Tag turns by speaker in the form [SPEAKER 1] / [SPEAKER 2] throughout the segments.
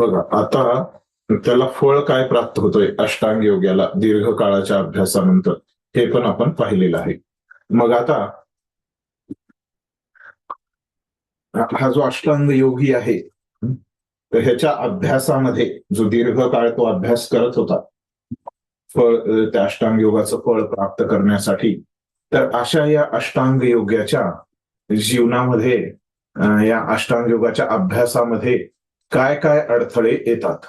[SPEAKER 1] बघा आता त्याला फळ काय प्राप्त होतोय अष्टांग योगाला दीर्घकाळाच्या अभ्यासानंतर, हे पण आपण पाहिलेलं आहे. मग आता हा जो अष्टांग योगी आहे, तर ह्याच्या अभ्यासामध्ये जो दीर्घकाळ तो अभ्यास करत होता फळ, त्या अष्टांग योगाचं फळ प्राप्त करण्यासाठी, तर अशा या अष्टांग योगाच्या जीवनामध्ये, या अष्टांग योगाच्या अभ्यासामध्ये काय काय अडथळे येतात,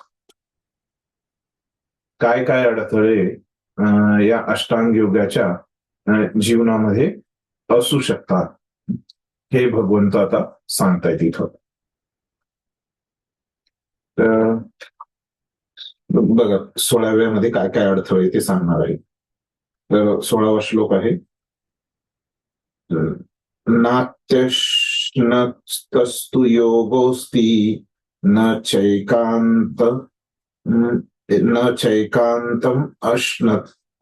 [SPEAKER 1] काय काय अडथळे या अष्टांग योगाच्या जीवनामध्ये असू शकतात, हे भगवंत आता सांगतायत इथं. तर बघा 16व्यामध्ये काय काय अडथळे ते सांगणार आहे. तर 16वा श्लोक आहे, नात्यश्नस्तस्तु योगोस्ति न चैकांत न चैकांतम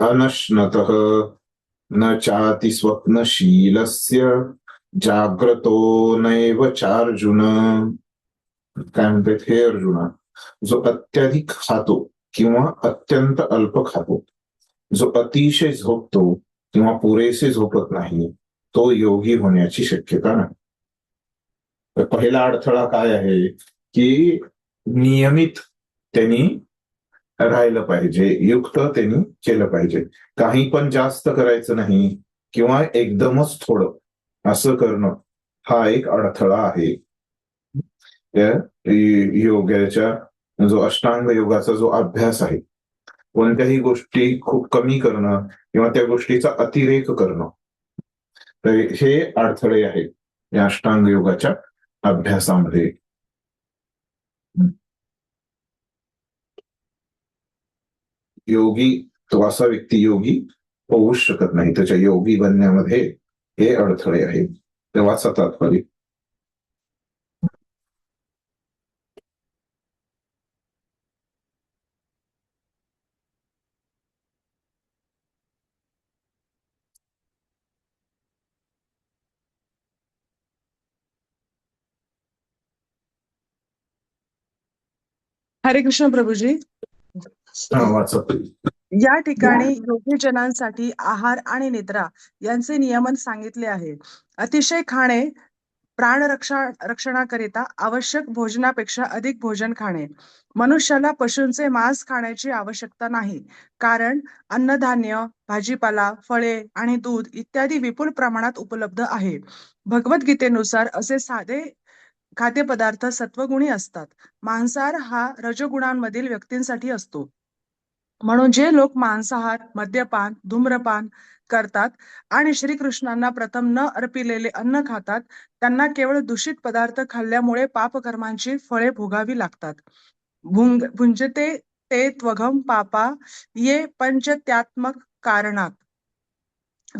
[SPEAKER 1] अनश्नतः न चाति स्वप्नशीलस्य जाग्रतो नैव चार्जुन. काय म्हणतात हे अर्जुना, जो अत्याधिक खातो किंवा अत्यंत अल्प खातो, जो अतिशय झोपतो किंवा पुरेसे झोपत नाही, तो योगी होण्याची शक्यता नाही. तर पहिला अडथळा काय आहे की नियमित त्यांनी राहिलं पाहिजे, युक्त त्यांनी केलं पाहिजे. काही पण जास्त करायचं नाही किंवा एकदमच थोडं असं करणं, हा एक अडथळा आहे. योगाच्या जो अष्टांग योगाचा जो अभ्यास आहे, कोणत्याही गोष्टी खूप कमी करणं किंवा त्या गोष्टीचा अतिरेक करणं, तर हे अडथळे आहेत या अष्टांग योगाच्या अभ्यासामध्ये. योगी तो असा व्यक्ती योगी होऊच शकत नाही, त्याच्या योगी बनण्यामध्ये हे अडथळे आहेत. तेव्हाच तात्पर्य.
[SPEAKER 2] हरे कृष्ण प्रभूजी. या ठिकाणी योगीजनांसाठी आहार आणि निद्रा यांचे नियमन सांगितले आहे. अतिशय खाणे रक्षणाकरिता आवश्यक भोजनापेक्षा अधिक भोजन खाणे. मनुष्याला पशूंचे मांस खाण्याची आवश्यकता नाही, कारण अन्नधान्य, भाजीपाला, फळे आणि दूध इत्यादी विपुल प्रमाणात उपलब्ध आहे. भगवद्गीतेनुसार असे साधे खाद्यपदार्थ सत्वगुणी असतात. मांसाहार हा रजोगुणांमधील व्यक्तींसाठी असतो. म्हणून जे लोक मांसाहार, मद्यपान, धूम्रपान करतात आणि श्रीकृष्णांना प्रथम न अर्पिलेले अन्न खातात, त्यांना केवळ दूषित पदार्थ खाल्ल्यामुळे पापकर्मांची फळे भोगावी लागतात. भुंजते ते त्वघम पापा ये पंचत्यात्मक कारणात.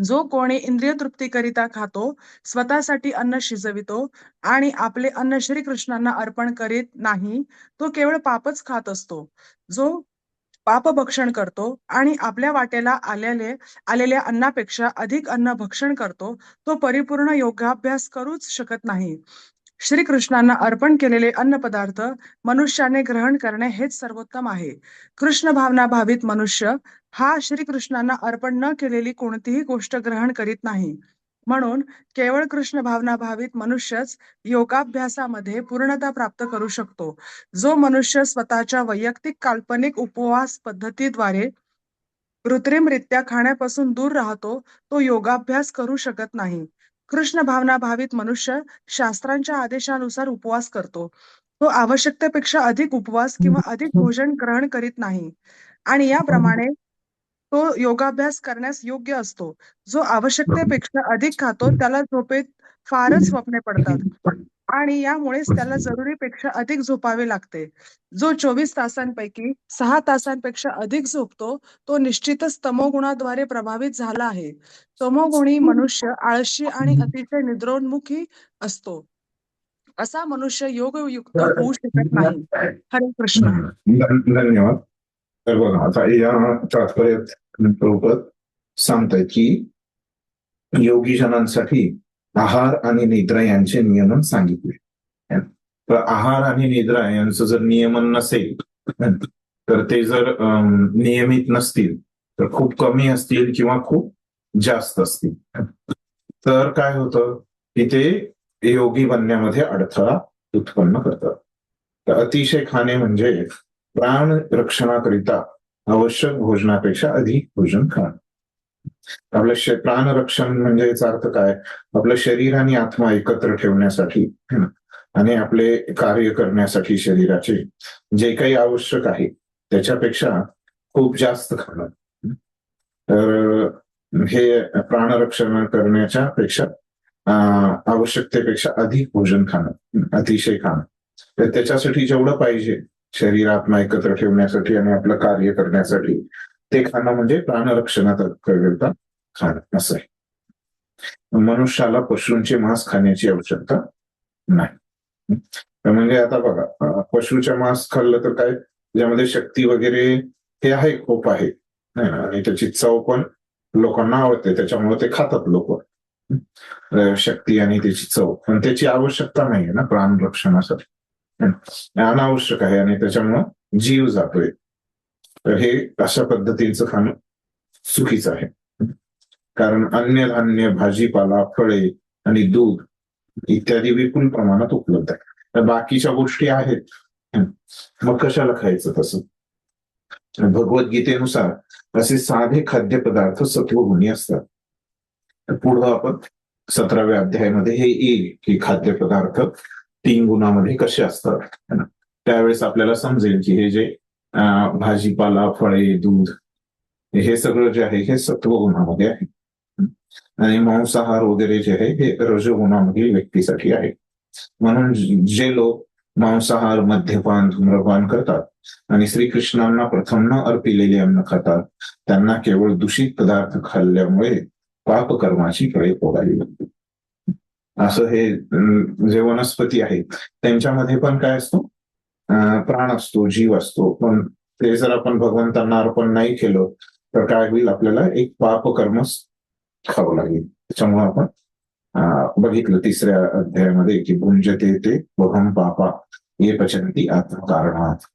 [SPEAKER 2] जो कोणी इंद्रिय तृप्तीकरिता खातो, स्वतःसाठी अन्न शिजवितो आणि आपले अन्न श्रीकृष्णांना अर्पण करीत नाही, तो केवळ पापच खात असतो. जो पापभक्षण करतो आणि आपल्या वाटेला आलेल्या अन्नापेक्षा अधिक अन्न भक्षण करतो, तो परिपूर्ण योगाभ्यास करूच शकत नाही. श्रीकृष्णांना अर्पण केलेले अन्नपदार्थ मनुष्याने ग्रहण करणे हेच सर्वोत्तम आहे. कृष्ण भावना भावित मनुष्य हा श्रीकृष्णांना अर्पण न केलेली कोणतीही गोष्ट ग्रहण करीत नाही. म्हणून केवळ कृष्ण भावना भावित मनुष्यच योगाभ्यासामध्ये पूर्णता प्राप्त करू शकतो. जो मनुष्य स्वतःच्या वैयक्तिक काल्पनिक उपवास पद्धतीद्वारे कृत्रिमरित्या खाण्यापासून दूर राहतो, तो योगाभ्यास करू शकत नाही. कृष्ण भावना भावित मनुष्य शास्त्रांच्या आदेशानुसार उपवास करतो. तो आवश्यकतेपेक्षा अधिक उपवास किंवा अधिक भोजन ग्रहण करीत नाही आणि याप्रमाणे तो योगाभ्यास करण्यास योग्य असतो. जो आवश्यकतेपेक्षा अधिक खातो त्याला झोपेत फारच स्वप्ने पडतात आणि यामुळेच त्याला जरुरीपेक्षा अधिक झोपावे लागते. जो 24 तासांपैकी 6 तासांपेक्षा अधिक झोपतो, तो निश्चितच तमोगुणाद्वारे प्रभावित झाला आहे. तमोगुणी मनुष्य आळशी आणि अतिशय निद्रोन्मुखी असतो. असा मनुष्य योगयुक्त होऊ शकत नाही. हरे कृष्ण.
[SPEAKER 1] धन्यवाद. तर बघा आता या तात्पर्यात प्रभुपाद सांगतायत की योगी जनांसाठी आहार आणि निद्रा यांचे नियमन सांगितले. तर आहार आणि निद्रा यांचं जर नियमन नसेल तर ते जर नियमित नसतील तर खूप कमी असतील किंवा खूप जास्त असतील तर काय होतं की ते योगी बनण्यामध्ये अडथळा उत्पन्न करतात. तर अतिशय खाणे म्हणजे प्राण रक्षणाकरिता आवश्यक भोजनापेक्षा अधिक भोजन खाणं. आपलं प्राणरक्षण म्हणजे याचा अर्थ काय? आपलं शरीर आणि आत्मा एकत्र ठेवण्यासाठी आणि आपले कार्य करण्यासाठी शरीराचे जे काही आवश्यक आहे त्याच्यापेक्षा खूप जास्त खाणं. तर हे प्राणरक्षण करण्याच्या पेक्षा आवश्यकतेपेक्षा अधिक भोजन खाणं, अतिशय खाणं. तर त्याच्यासाठी जेवढं पाहिजे शरीर आत्मा एकत्र ठेवण्यासाठी आणि आपलं कार्य करण्यासाठी ते खाणं म्हणजे प्राणरक्षणाकरिता खाणं असं आहे. मनुष्याला पशूंचे मांस खाण्याची आवश्यकता नाही. म्हणजे आता बघा पशुच्या मांस खाल्लं तर काय ज्यामध्ये शक्ती वगैरे हे आहे खूप आहे आणि त्याची चव पण लोकांना आवडते त्याच्यामुळे ते खातात लोक. शक्ती आणि त्याची चव पण त्याची आवश्यकता नाहीये ना प्राण रक्षणासाठी. अनावश्यक आहे आणि त्याच्यामुळं जीव जातोय. तर हे अशा पद्धतीचं खाणं चुकीचं आहे. कारण अन्नधान्य भाजीपाला फळे आणि दूध इत्यादी विपुल प्रमाणात उपलब्ध आहे. तर बाकीच्या गोष्टी आहेत मग कशाला खायचं तसं. भगवद्गीतेनुसार असे साधे खाद्यपदार्थ सत्वगुणी असतात. पुढं आपण 17व्या अध्यायामध्ये हे येईल की खाद्यपदार्थ 3 गुणामध्ये कसे असतात. त्यावेळेस आपल्याला समजेल की हे जे भाजीपाला फळे दूध हे सगळं जे आहे हे सत्वगुणामध्ये आहे आणि मांसाहार वगैरे जे आहे हे रजोगुणामधील व्यक्तीसाठी आहे. म्हणून जे लोक मांसाहार मद्यपान धूम्रपान करतात आणि श्रीकृष्णांना प्रथम न अर्पिलेले अन्न खातात त्यांना केवळ दूषित पदार्थ खाल्ल्यामुळे पापकर्माची फळे भोगावी लागते. असं हे जे वनस्पती आहेत त्यांच्यामध्ये पण काय असतो प्राण असतो जीव असतो पण ते जर आपण भगवंतांना अर्पण नाही केलं तर काय होईल आपल्याला एक पापकर्मच खावं लागेल. त्याच्यामुळे आपण बघितलं 3ऱ्या अध्यायामध्ये की भुंजते ते वहम पापा ये पचंती आत्मकारणात.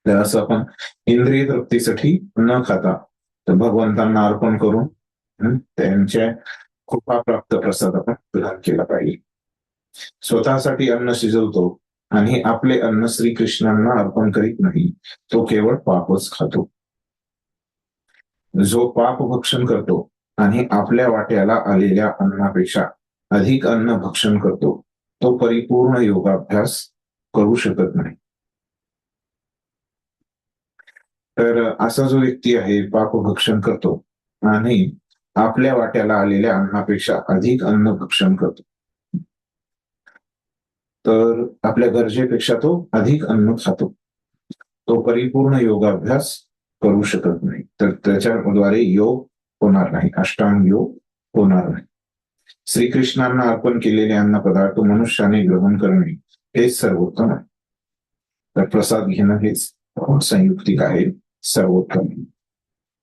[SPEAKER 1] तर असं आपण इंद्रिय तृप्तीसाठी न खाता तर भगवंतांना अर्पण करून त्यांच्या कृपाप्राप्त प्रसाद आपण प्रदान केला पाहिजे. स्वतःसाठी अन्न शिजवतो आणि आपले अन्न श्रीकृष्णांना अर्पण करीत नाही तो केवळ पापच खातो. जो पाप भक्षण करतो आणि आपल्या वाट्याला आलेल्या अन्नापेक्षा अधिक अन्न भक्षण करतो तो परिपूर्ण योगाभ्यास करू शकत नाही. तर असा जो व्यक्ती आहे पाप भक्षण करतो आणि आपल्या वाट्याला आलेल्या अन्नापेक्षा अधिक अन्न भक्षण करतो तर आपल्या गरजेपेक्षा तो अधिक अन्न खातो तो परिपूर्ण योगाभ्यास करू शकत नाही. तर त्याच्याद्वारे योग होणार नाही अष्टांग योग होणार नाही. श्रीकृष्णांना अर्पण केलेले अन्न पदार्थ मनुष्याने ग्रहण करणे हेच सर्वोत्तम आहे. तर प्रसाद घेणं हेच संयुक्तिक आहे सर्वोत्तम.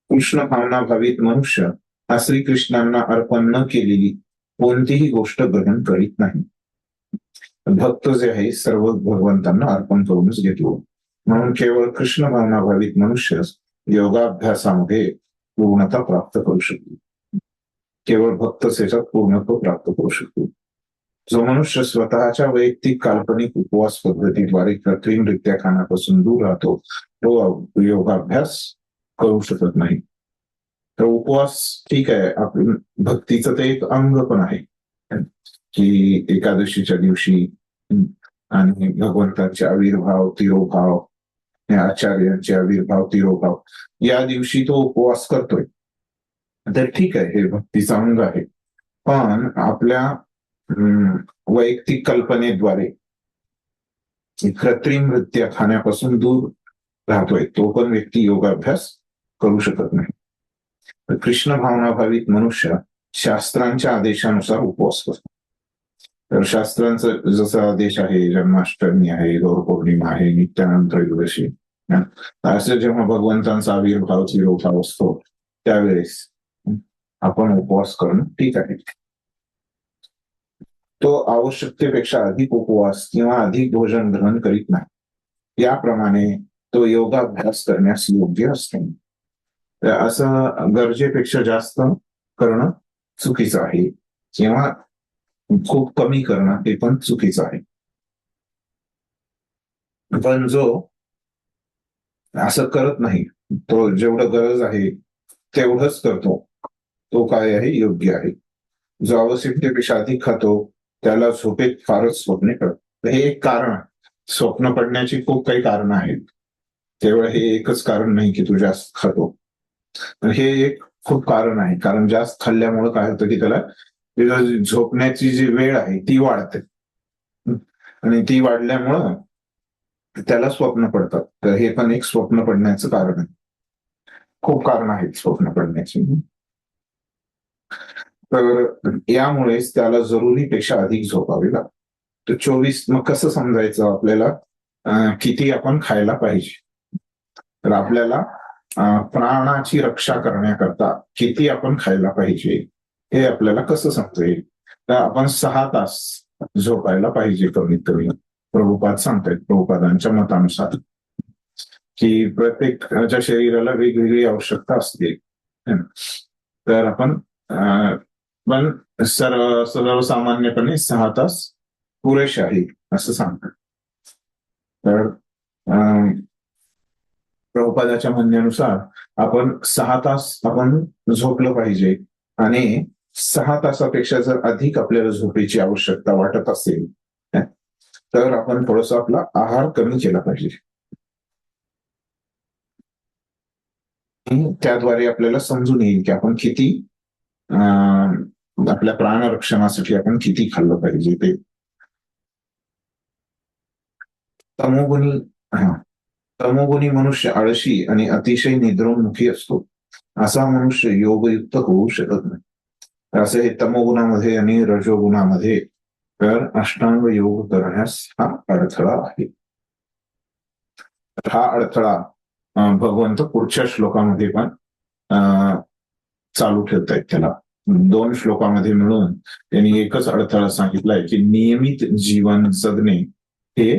[SPEAKER 1] कृष्ण भावना भावित मनुष्य हा श्रीकृष्णांना अर्पण न केलेली कोणतीही गोष्ट ग्रहण करीत नाही. भक्त जे आहे सर्व भगवंतांना अर्पण करूनच घेतो म्हणून केवळ कृष्ण भावना भावित मनुष्य योगाभ्यासामध्ये पूर्णता प्राप्त करू शकतो. केवळ भक्त त्याच्यात पूर्णत्व प्राप्त करू शकतो. जो मनुष्य स्वतःच्या वैयक्तिक काल्पनिक उपवास पद्धतीद्वारे कृत्रिमरित्या खाण्यापासून दूर राहतो तो योगाभ्यास करू शकत नाही. तर उपवास ठीक आहे आपण भक्तीचं ते एक अंग पण आहे की एकादशीच्या दिवशी आणि भगवंतांचे आविर्भाव तिरोभाव आचार्यांचे आविर्भाव तिरोभाव या दिवशी तो उपवास करतोय तर ठीक आहे हे भक्तीचं अंग आहे. पण आपल्या वैयक्तिक कल्पनेद्वारे कृत्रिमरित्या खाण्यापासून दूर राहतोय तो पण व्यक्ती योगाभ्यास करू शकत नाही. तर कृष्ण भावनाभावित मनुष्य शास्त्रांच्या आदेशानुसार उपवास करतो. तर शास्त्रांचा जसा आदेश आहे जन्माष्टमी आहे गौरपौर्णिमा आहे नित्यानंद त्रयोदशी असं जेव्हा भगवंतांचा आविर्भाव तिरोभाव असतो त्यावेळेस आपण उपवास करणं ठीक आहे. तो आवश्यकतेपेक्षा अधिक उपवास किंवा अधिक भोजन ग्रहण करीत नाही. याप्रमाणे तो योगाभ्यास करण्यास योग्य असतो. तर असं गरजेपेक्षा जास्त करणं चुकीचं आहे किंवा खूप कमी करणं हे पण चुकीचं आहे. पण जो असं करत नाही, तो जेवढं गरज आहे तेवढंच करतो, तो काय आहे, योग्य आहे. जो आवश्यकतेपेक्षा अधिक खातो त्याला झोपेत फारच स्वप्ने पडतात. हे एक कारण आहे. स्वप्न पडण्याची खूप काही कारणं आहेत. तेवढं हे एकच कारण नाही की तू जास्त खातो. हे एक खूप कारण आहे. कारण जास्त खाल्ल्यामुळे काय होतं की त्याला झोपण्याची जी वेळ आहे ती वाढते आणि ती वाढल्यामुळं त्याला स्वप्न पडतात. तर हे पण एक स्वप्न पडण्याचं कारण आहे. खूप कारण आहेत स्वप्न पडण्याची. तर यामुळेच त्याला जरुरीपेक्षा अधिक झोपावे लागते. तर 24 मग कसं समजायचं आपल्याला किती आपण खायला पाहिजे. तर आपल्याला प्राणाची रक्षा करण्याकरता किती आपण खायला पाहिजे हे आपल्याला कसं समजेल. तर आपण 6 तास झोपायला पाहिजे कमीत कमी. प्रभुपाद सांगतायत, प्रभुपादांच्या मतानुसार, की प्रत्येकाच्या शरीराला वेगवेगळी आवश्यकता असते. तर आपण पण सर्वसामान्यपणे 6 तास पुरेसे आहे असं सांगतात. तर प्रभुपादाच्या म्हणण्यानुसार आपण 6 तास आपण झोपलं पाहिजे आणि 6 तासापेक्षा जर अधिक आपल्याला झोपेची आवश्यकता वाटत असेल तर आपण थोडासा आपला आहार कमी केला पाहिजे. त्याद्वारे आपल्याला समजून येईल की आपण किती आपल्या प्राणरक्षणासाठी आपण किती खाल्लं पाहिजे ते. तमोगुणी मनुष्य आळशी आणि अतिशय निद्रोन्मुखी असतो. असा मनुष्य योगयुक्त होऊ शकत नाही. असं हे तमोगुणामध्ये आणि रजोगुणामध्ये तर अष्टांग योग करण्यास हा अडथळा आहे. हा अडथळा भगवंत पुढच्या श्लोकामध्ये पण चालू ठेवतायत. त्याला 2 श्लोकामध्ये मिळून त्यांनी एकच अडथळा सांगितलाय की नियमित जीवन जगणे हे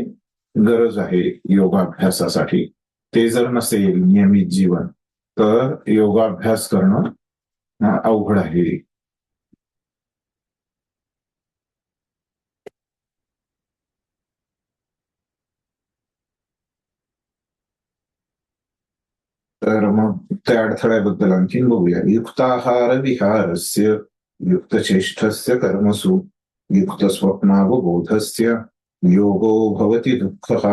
[SPEAKER 1] गरज आहे योगाभ्यासासाठी. ते जर नसेल नियमित जीवन तर योगाभ्यास करणं अवघड आहे. तर मग त्या अडथळ्याबद्दल आणखीन बघूया. युक्ताहार विहारस्य युक्तचेष्टस्य कर्मसु युक्त स्वप्नावबोधस्य योगो भवति दुःखः.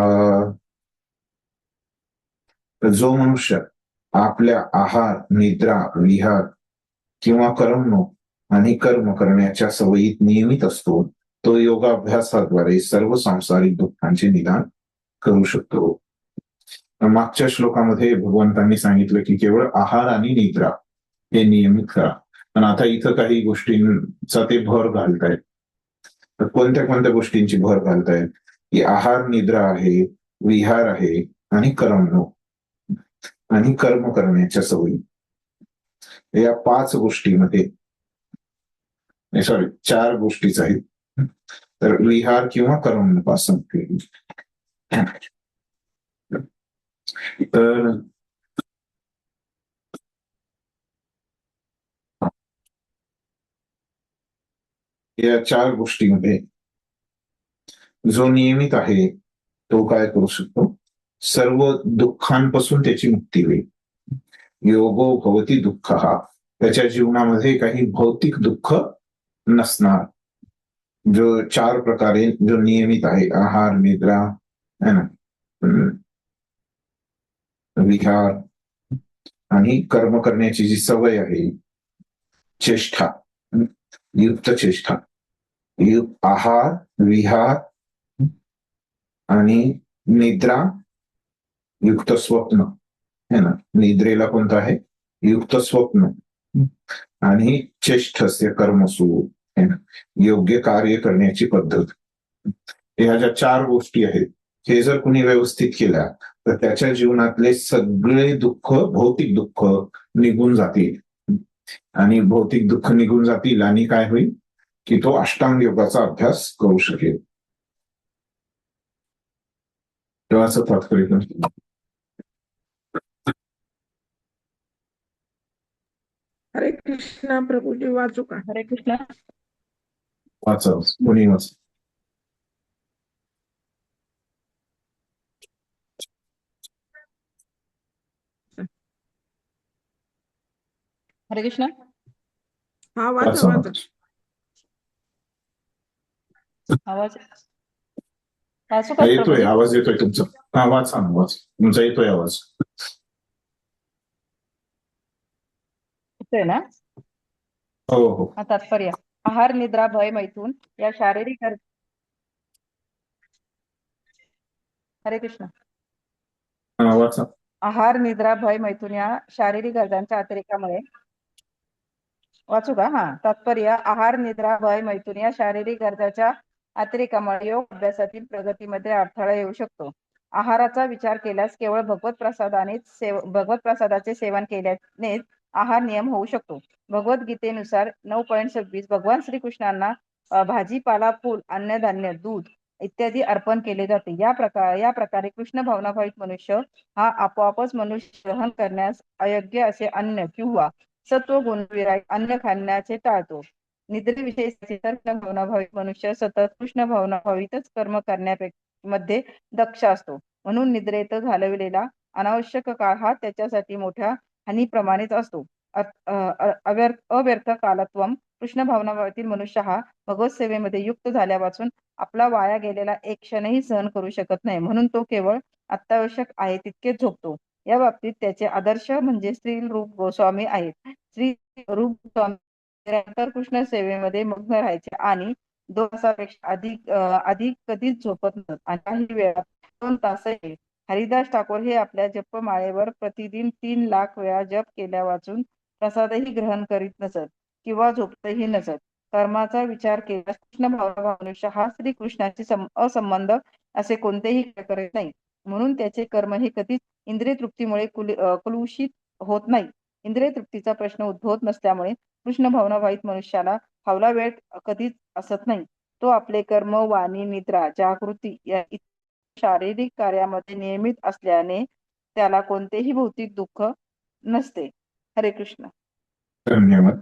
[SPEAKER 1] जो मनुष्य आपल्या आहार, निद्रा, विहार किंवा करमणूक आणि कर्म करण्याच्या सवयीत नियमित असतो तो योगाभ्यासाद्वारे सर्व सांसारिक दुःखांचे निदान करू शकतो. मागच्या श्लोकामध्ये भगवंतांनी सांगितलं की केवळ आहार आणि निद्रा हे नियमित करा. पण आता इथं काही गोष्टींचा ते भर घालतायत. तर कोणत्या कोणत्या गोष्टींची भर घालतायत की आहार, निद्रा आहे, विहार आहे आणि करमणूक आणि कर्म करण्याच्या सवयी. या 5 गोष्टीमध्ये 4 गोष्टीच आहेत. तर विहार किंवा करमणूक असं तर या 4 गोष्टीमध्ये जो नियमित आहे तो काय करू शकतो, सर्व दुःखांपासून त्याची मुक्ती होईल. योगो भवती दुःख हा, त्याच्या जीवनामध्ये काही भौतिक दुःख नसणार. जो 4 प्रकारे जो नियमित आहे, आहार, निद्रा, है ना, विहार आणि कर्म करण्याची जी सवय आहे, चेष्टा, युक्त चेष्टा, आहार, विहार आणि निद्रा, युक्त स्वप्न, है ना, निद्रेला कोणतं आहे, युक्त स्वप्न आणि चेष्टस्य कर्मसु, है ना, योग्य कार्य करण्याची पद्धत. ह्या ज्या 4 गोष्टी आहेत हे जर कुणी व्यवस्थित केल्या तर त्याच्या जीवनातले सगळे दुःख, भौतिक दुःख निघून जातील. आणि भौतिक दुःख निघून जातील आणि काय होईल, की तो अष्टांग योगाचा अभ्यास करू शकेल. तेव्हाच तात्पर्य.
[SPEAKER 2] हरे कृष्णा प्रभूजी, वाचू का?
[SPEAKER 3] हरे कृष्ण.
[SPEAKER 1] वाचा, कोणी वाचा.
[SPEAKER 3] हरे कृष्ण.
[SPEAKER 2] हा, वाचा
[SPEAKER 1] वाचा.
[SPEAKER 2] वाचा.
[SPEAKER 3] आवाज वाचू का
[SPEAKER 1] येतोय,
[SPEAKER 3] प्रभूजी?
[SPEAKER 1] आवाज येतोय तुमचा. हा, वाचा ना, वाच. तुमचा येतोय आवाज.
[SPEAKER 3] येतोय ना?
[SPEAKER 1] हो हो.
[SPEAKER 3] हा तात्पर्य. आहार, निद्रा, भय, मैथून या शारीरिक हरे कृष्ण.
[SPEAKER 1] हा, वाचा.
[SPEAKER 3] आहार, निद्रा, भय, मैथून या शारीरिक गरजांच्या अतिरेकामुळे वाचू का? हा, तात्पर्य. आहार, निद्रा, भय, मैथून या शारीरिक गरजाच्या अतिरेकामुळे योग अभ्यासातील प्रगतीमध्ये अडथळा येऊ शकतो. आहाराचा विचार केल्यास केवळ भगवत प्रसादाचे सेवन केल्यानेच आहार नियम होऊ शकतो. भगवद्गीतेनुसार 9.26 भगवान श्रीकृष्णांना भाजीपाला, फूल, अन्नधान्य, दूध इत्यादी अर्पण केले जाते. या प्रकारे कृष्ण भावनाभावित मनुष्य हा आपोआपच मनुष्य ग्रहण करण्यास अयोग्य असे अन्न किंवा सत्व गुणविराग अन्न खाण्याचे टाळतो. निद्रेविषयी तर भावनाभावित मनुष्य सतत कृष्ण भावनाभावितच कर्म करण्यामध्ये दक्ष असतो. म्हणून निद्रेत घालवलेला अनावश्यक काळ हा त्याच्यासाठी मोठ्या हानीप्रमाणेच असतो. अव्यर्थ कालत्वम. कृष्ण भावनाभावातील मनुष्य हा भगवत सेवेमध्ये युक्त झाल्यापासून आपला वाया गेलेला एक क्षणही सहन करू शकत नाही. म्हणून तो केवळ अत्यावश्यक आहे तितकेच झोपतो. या बाबतीत त्याचे आदर्श म्हणजे श्री रूप गोस्वामी आहेत. श्री रूप गोस्वामी निरंतर कृष्ण सेवेमध्ये मग्न राहायचे आणि 2 तासापेक्षा अधिक कधीच झोपत नसत. आणि काही वेळा 2 तासही. हरिदास ठाकूर हे आपल्या जपमाळेवर प्रतिदिन 3 लाख वेळा जप केल्या वाचून प्रसादही ग्रहण करीत नसत किंवा झोपतही नसत. कर्माचा विचार केल्यास कृष्ण भावना मनुष्य हा श्रीकृष्णाशी असंबंध असे कोणतेही करत नाही. म्हणून त्याचे कर्म हे कधीच इंद्रिय तृप्तीमुळे कलुषित होत नाही. इंद्रिय तृप्तीचा प्रश्न उद्भवत नसल्यामुळे कृष्ण भावनाभावित मनुष्याला फावला वेळ कधीच असत नाही. तो आपले कर्म, वाणी, निद्रा, जागृती या शारीरिक कार्यामध्ये नियमित असल्याने त्याला कोणतेही भौतिक दुःख नसते. हरे कृष्ण.
[SPEAKER 1] धन्यवाद.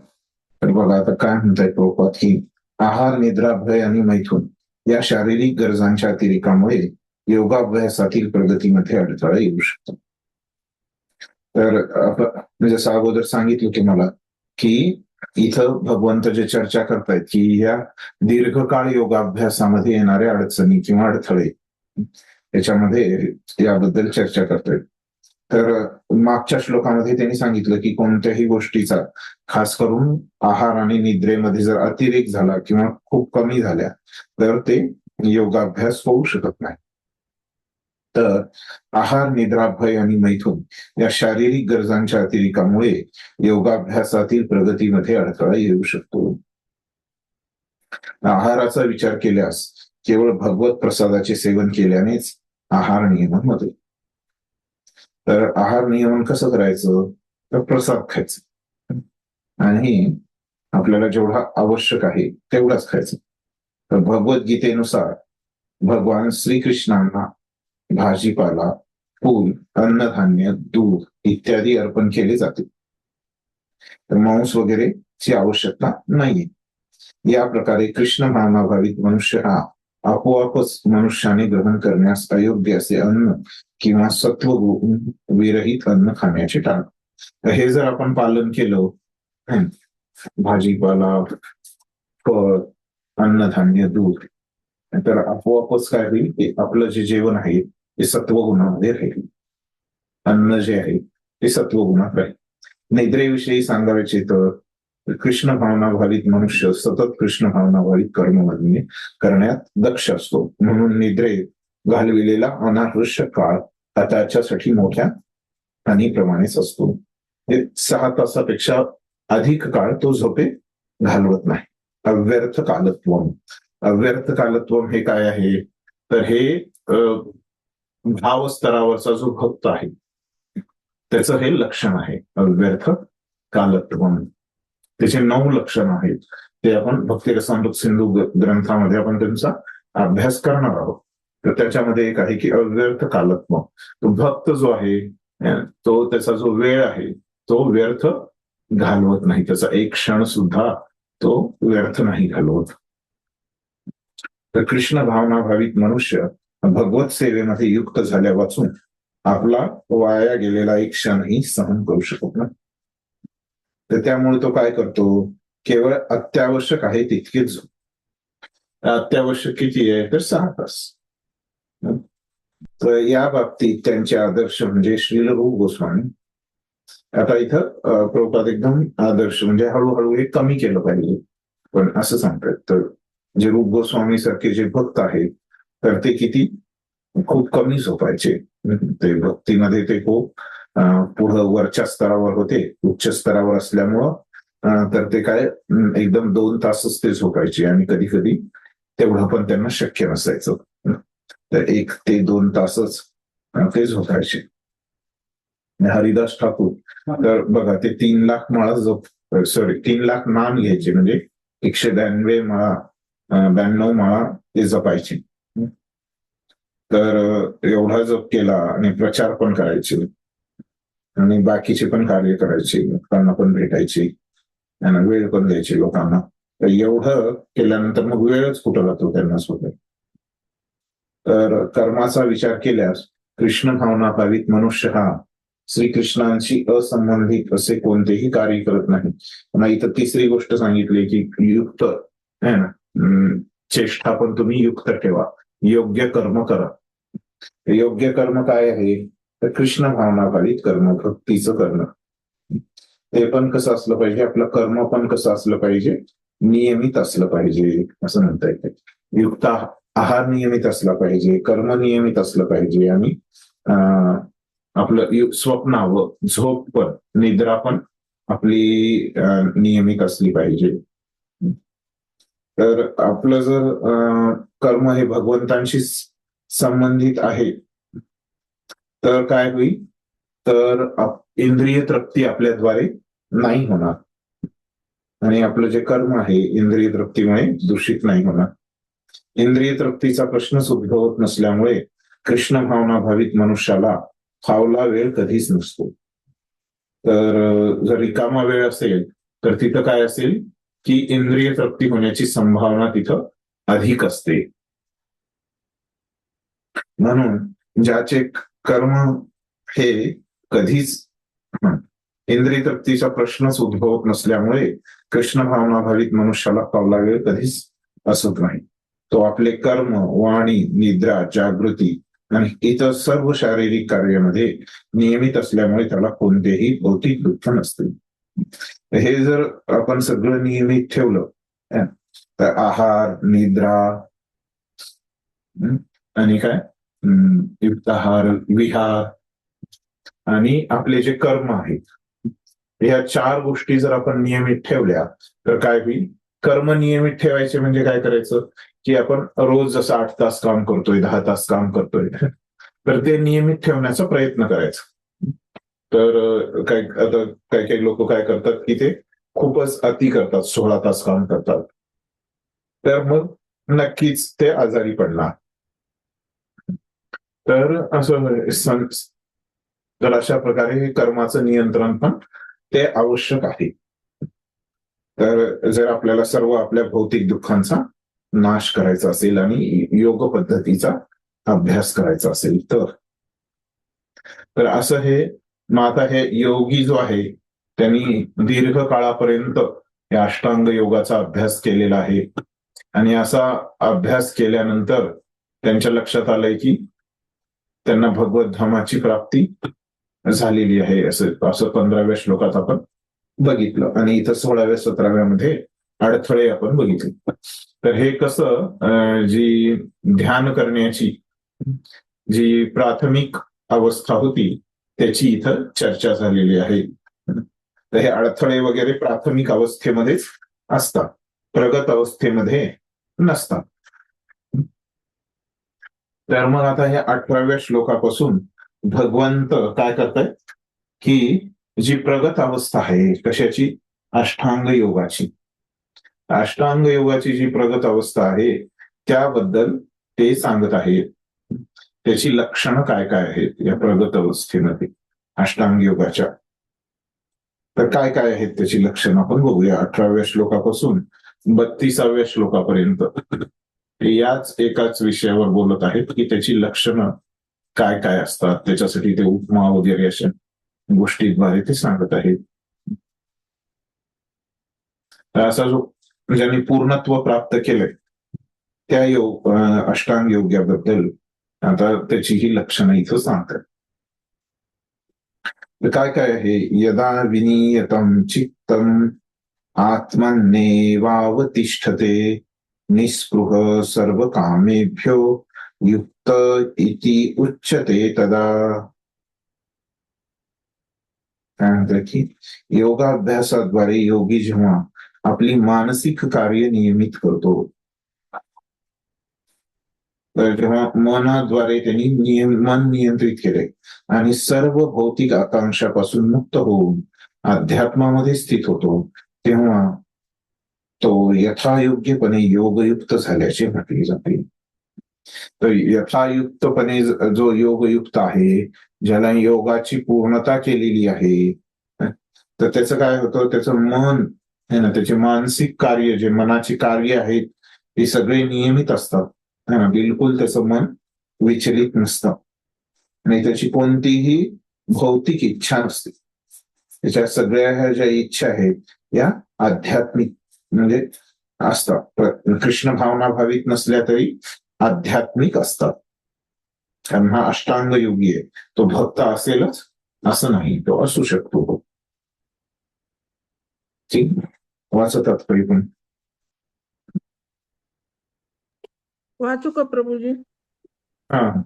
[SPEAKER 1] तर बघा आता काय म्हणताय प्रभुपाद की आहार, निद्रा, भय आणि मैथून या शारीरिक गरजांच्या अतिरेकामुळे योगाभ्यासातील प्रगतीमध्ये अडथळा येऊ शकतो. तर जसं अगोदर सांगितलं तुम्हाला की इथं भगवंत जे चर्चा करतायत की या दीर्घकाळ योगाभ्यासामध्ये येणाऱ्या अडचणी किंवा अडथळे त्याच्यामध्ये याबद्दल चर्चा करतायत. तर मागच्या श्लोकामध्ये त्यांनी सांगितलं की कोणत्याही गोष्टीचा, खास करून आहार आणि निद्रेमध्ये जर अतिरेक झाला किंवा खूप कमी झाल्या तर ते योगाभ्यास होऊ शकत नाही. तर आहार, निद्रा, भय आणि मैथून या शारीरिक गरजांच्या अतिरेकामुळे योगाभ्यासातील प्रगतीमध्ये अडथळा येऊ शकतो. आहाराचा विचार केल्यास केवळ भगवत प्रसादाचे सेवन केल्यानेच आहार नियमन होते. तर आहार नियमन कसं करायचं? तर प्रसाद खायचं आणि आपल्याला जेवढा आवश्यक आहे तेवढाच खायचं. तर भगवद्गीतेनुसार भगवान श्रीकृष्णांना भाजीपाला, फूल, अन्नधान्य, दूध इत्यादी अर्पण केले जाते. तर मांस वगैरेची आवश्यकता नाहीये. या प्रकारे कृष्ण भावनाभावित मनुष्य हा आपोआपच मनुष्याने ग्रहण करण्यास अयोग्य असे अन्न किंवा सत्वगुण विरहित अन्न खाण्याचे टाळतो. हे जर आपण पालन केलं, भाजीपाला, फळ, अन्नधान्य, दूध, तर आपोआपच काय होईल, आपलं जे जेवण आहे ते सत्वगुणामध्ये राहील. अन्न जे आहे ते सत्वगुणात राहील. निद्रेविषयी सांगायचे तर कृष्ण भावनाभावित मनुष्य सतत कृष्ण भावनाभावित कर्म करण्यात दक्ष असतो. म्हणून निद्रेत घालविलेला अनावश्यक काळ त्याच्यासाठी मोठ्या हानीप्रमाणेच असतो. 6 तासापेक्षा अधिक काळ तो झोपे घालवत नाही. अव्यर्थ कालत्वम. अव्यर्थ कालत्वम हे काय आहे? तर हे भाव स्तरावरचा जो भक्त आहे त्याचं हे लक्षण आहे, अव्यर्थ कालत्वम. त्याचे 9 लक्षण आहेत. ते आपण भक्तिरसामृत सिंधू ग्रंथामध्ये आपण त्यांचा अभ्यास करणार आहोत. तर त्याच्यामध्ये एक आहे की अव्यर्थ कालत्म. तो भक्त जो आहे तो त्याचा जो वेळ आहे तो व्यर्थ घालवत नाही, त्याचा एक क्षण सुद्धा तो व्यर्थ नाही घालवत. तर कृष्ण भावना भावित मनुष्य भगवत सेवेमध्ये युक्त झाल्या वाचून आपला वाया गेलेला एक क्षणही सहन करू शकत नाही. तर त्यामुळे तो काय करतो, केवळ अत्यावश्यक आहे तितकेच झोप. अत्यावश्यक किती आहे, तर 6 तास. तर या बाबतीत त्यांचे आदर्श म्हणजे श्रील रूप गोस्वामी. आता इथं प्रभुपाद एकदम आदर्श म्हणजे हळूहळू हे कमी केलं पाहिजे, पण असं सांगतात. तर जे रूप गोस्वामी सारखे जे भक्त आहेत तर ते किती खूप कमी झोपायचे. ते भक्तीमध्ये ते खूप पुढं वरच्या स्तरावर होते, उच्च स्तरावर असल्यामुळं तर ते काय एकदम 2 तासच ते झोपायचे आणि कधी कधी तेवढं पण त्यांना शक्य नसायचं. तर 1 ते 2 तासच ते झोपायचे. हरिदास ठाकूर तर बघा ते 3 लाख माळा 3 लाख नाम घ्यायचे, म्हणजे 192 माळा 92 माळा ते जपायचे. तर एवढा जप केला आणि प्रचार पण करायचे आणि बाकीचे पण कार्य करायचे, लोकांना पण भेटायचे, त्यांना वेळ पण द्यायचे लोकांना. तर एवढं केल्यानंतर मग वेळच कुठं राहतो त्यांना स्वतः. तर कर्माचा विचार केल्यास कृष्ण भावना भावित मनुष्य हा श्रीकृष्णांशी असंबंधित असे कोणतेही कार्य करत नाही. पुन्हा इथं तिसरी गोष्ट सांगितली की युक्त है ना, चेष्टा पण तुम्ही युक्त ठेवा, योग्य कर्म करा. योग्य कर्म काय आहे, तर कृष्ण भावना भावित कर्म, भक्तीचं कर्म. ते पण कसं असलं पाहिजे, आपलं कर्म पण कसं असलं पाहिजे, नियमित असलं पाहिजे असं म्हणता येते. युक्त आहार नियमित असला पाहिजे, कर्म नियमित असलं पाहिजे आणि आपलं स्वप्नावं झोप पण, निद्रा पण आपली नियमित असली पाहिजे. तर आपलं जर कर्म हे भगवंतांशी संबंधित आहे तर काय होईल, तर इंद्रिय तृप्ती आपल्याद्वारे नाही होणार आणि आपलं जे कर्म आहे इंद्रिय तृप्तीमुळे दूषित नाही होणार. इंद्रिय तृप्तीचा प्रश्नच उद्भवत नसल्यामुळे कृष्ण भावना भावित मनुष्याला फावला वेळ कधीच नसतो. तर जर रिकामा वेळ असेल तर तिथं काय असेल की इंद्रिय तृप्ती होण्याची संभावना तिथं अधिक असते. म्हणून ज्याचे कर्म हे कधीच इंद्रिय तृप्तीचा प्रश्नच उद्भवत नसल्यामुळे कृष्ण भावना भावित मनुष्याला फावला वेळ कधीच असत नाही. तो आपले कर्म, वाणी, निद्रा, जागृती आणि इतर सर्व शारीरिक कार्यामध्ये नियमित असल्यामुळे त्याला कोणतेही भौतिक दुःख नसते. हे जर आपण सगळं नियमित ठेवलं तर आहार, निद्रा आणि काय युक्ताहार, विहार आणि आपले जे कर्म आहेत, ह्या 4 गोष्टी जर आपण नियमित ठेवल्या तर काय होईल, कर्म नियमित ठेवायचे म्हणजे काय करायचं की आपण रोज जसं 8 तास काम करतोय, 10 तास काम करतोय, तर ते नियमित ठेवण्याचा प्रयत्न करायचा. तर काही लोक काय करतात की ते खूपच अति करतात, 16 तास काम करतात, तर मग नक्कीच ते आजारी पडणार. तर असं तर अशा प्रकारे कर्माचं नियंत्रण पण ते आवश्यक आहे. तर जर आपल्याला सर्व आपल्या भौतिक दुःखांचा नाश करायचा असेल आणि योग पद्धतीचा अभ्यास करायचा असेल तर असं हे मग आता हे योगी जो आहे त्यांनी दीर्घ काळापर्यंत या अष्टांग योगाचा अभ्यास केलेला आहे आणि असा अभ्यास केल्यानंतर त्यांच्या लक्षात आलंय की त्यांना भगवत धामाची प्राप्ती झालेली आहे. असं 15व्या श्लोकात आपण बघितलं आणि इथं 16व्या 17व्यामध्ये अडथळे आपण बघितले. तर हे कसं जी ध्यान करण्याची जी प्राथमिक अवस्था होती त्याची इथं चर्चा झालेली आहे. तर हे अडथळे वगैरे प्राथमिक अवस्थेमध्येच असतात, प्रगत अवस्थेमध्ये नसतात. तर मग आता ह्या 18व्या श्लोकापासून भगवंत काय करतायत की जी प्रगत अवस्था आहे कशाची, अष्टांग योगाची. अष्टांग योगाची जी प्रगत अवस्था आहे त्याबद्दल ते सांगत आहेत. त्याची लक्षणं काय काय आहेत या प्रगत अवस्थेमध्ये अष्टांग योगाच्या. तर काय काय आहेत त्याची लक्षणं आपण बघूया. 18व्या श्लोकापासून 32व्या श्लोकापर्यंत याच एकाच विषयावर बोलत आहेत की त्याची लक्षणं काय काय असतात, त्याच्यासाठी ते उपमा वगैरे अशा गोष्टीद्वारे ते सांगत आहेत. असा जो ज्यांनी पूर्णत्व प्राप्त केलंय त्या अष्टांग योगाबद्दल आता त्याची ही लक्षणं इथं सांगतात. काय काय आहे. यदा विनीयतम चित्तम आत्मन्नेवावतिष्ठते निस्पृह सर्व कामेभ्यो युक्त इति उच्यते तदा. काय म्हणतात की योगाभ्यासाद्वारे योगी जेव्हा आपली मानसिक कार्य नियमित करतो तर तेव्हा मनाद्वारे त्यांनी मन नियंत्रित केले आणि सर्व भौतिक आकांक्षापासून मुक्त होऊन अध्यात्मामध्ये स्थित होतो तेव्हा तो यथायोग्यपणे योगयुक्त झाल्याचे म्हटले जाते. तर यथायुक्तपणे जो योगयुक्त आहे, ज्याला योगाची पूर्णता केलेली आहे, तर त्याचं काय होतं, त्याचं मन आहे ना, त्याचे मानसिक कार्य जे मनाची कार्य आहेत ते सगळे नियमित असतात. है ना, बिलकुल त्याचं मन विचलित नसतं आणि त्याची कोणतीही भौतिक इच्छा नसते. त्याच्या सगळ्या ह्या ज्या इच्छा आहेत या आध्यात्मिक म्हणजे असतात. कृष्ण भावना भावित नसल्या तरी आध्यात्मिक असतात. कारण हा अष्टांग योगी आहे. तो भक्त असेलच असं नाही, तो असू शकतो. ठीक, वाचतात तरी पण
[SPEAKER 4] वाचू का प्रभूजी?
[SPEAKER 1] हा.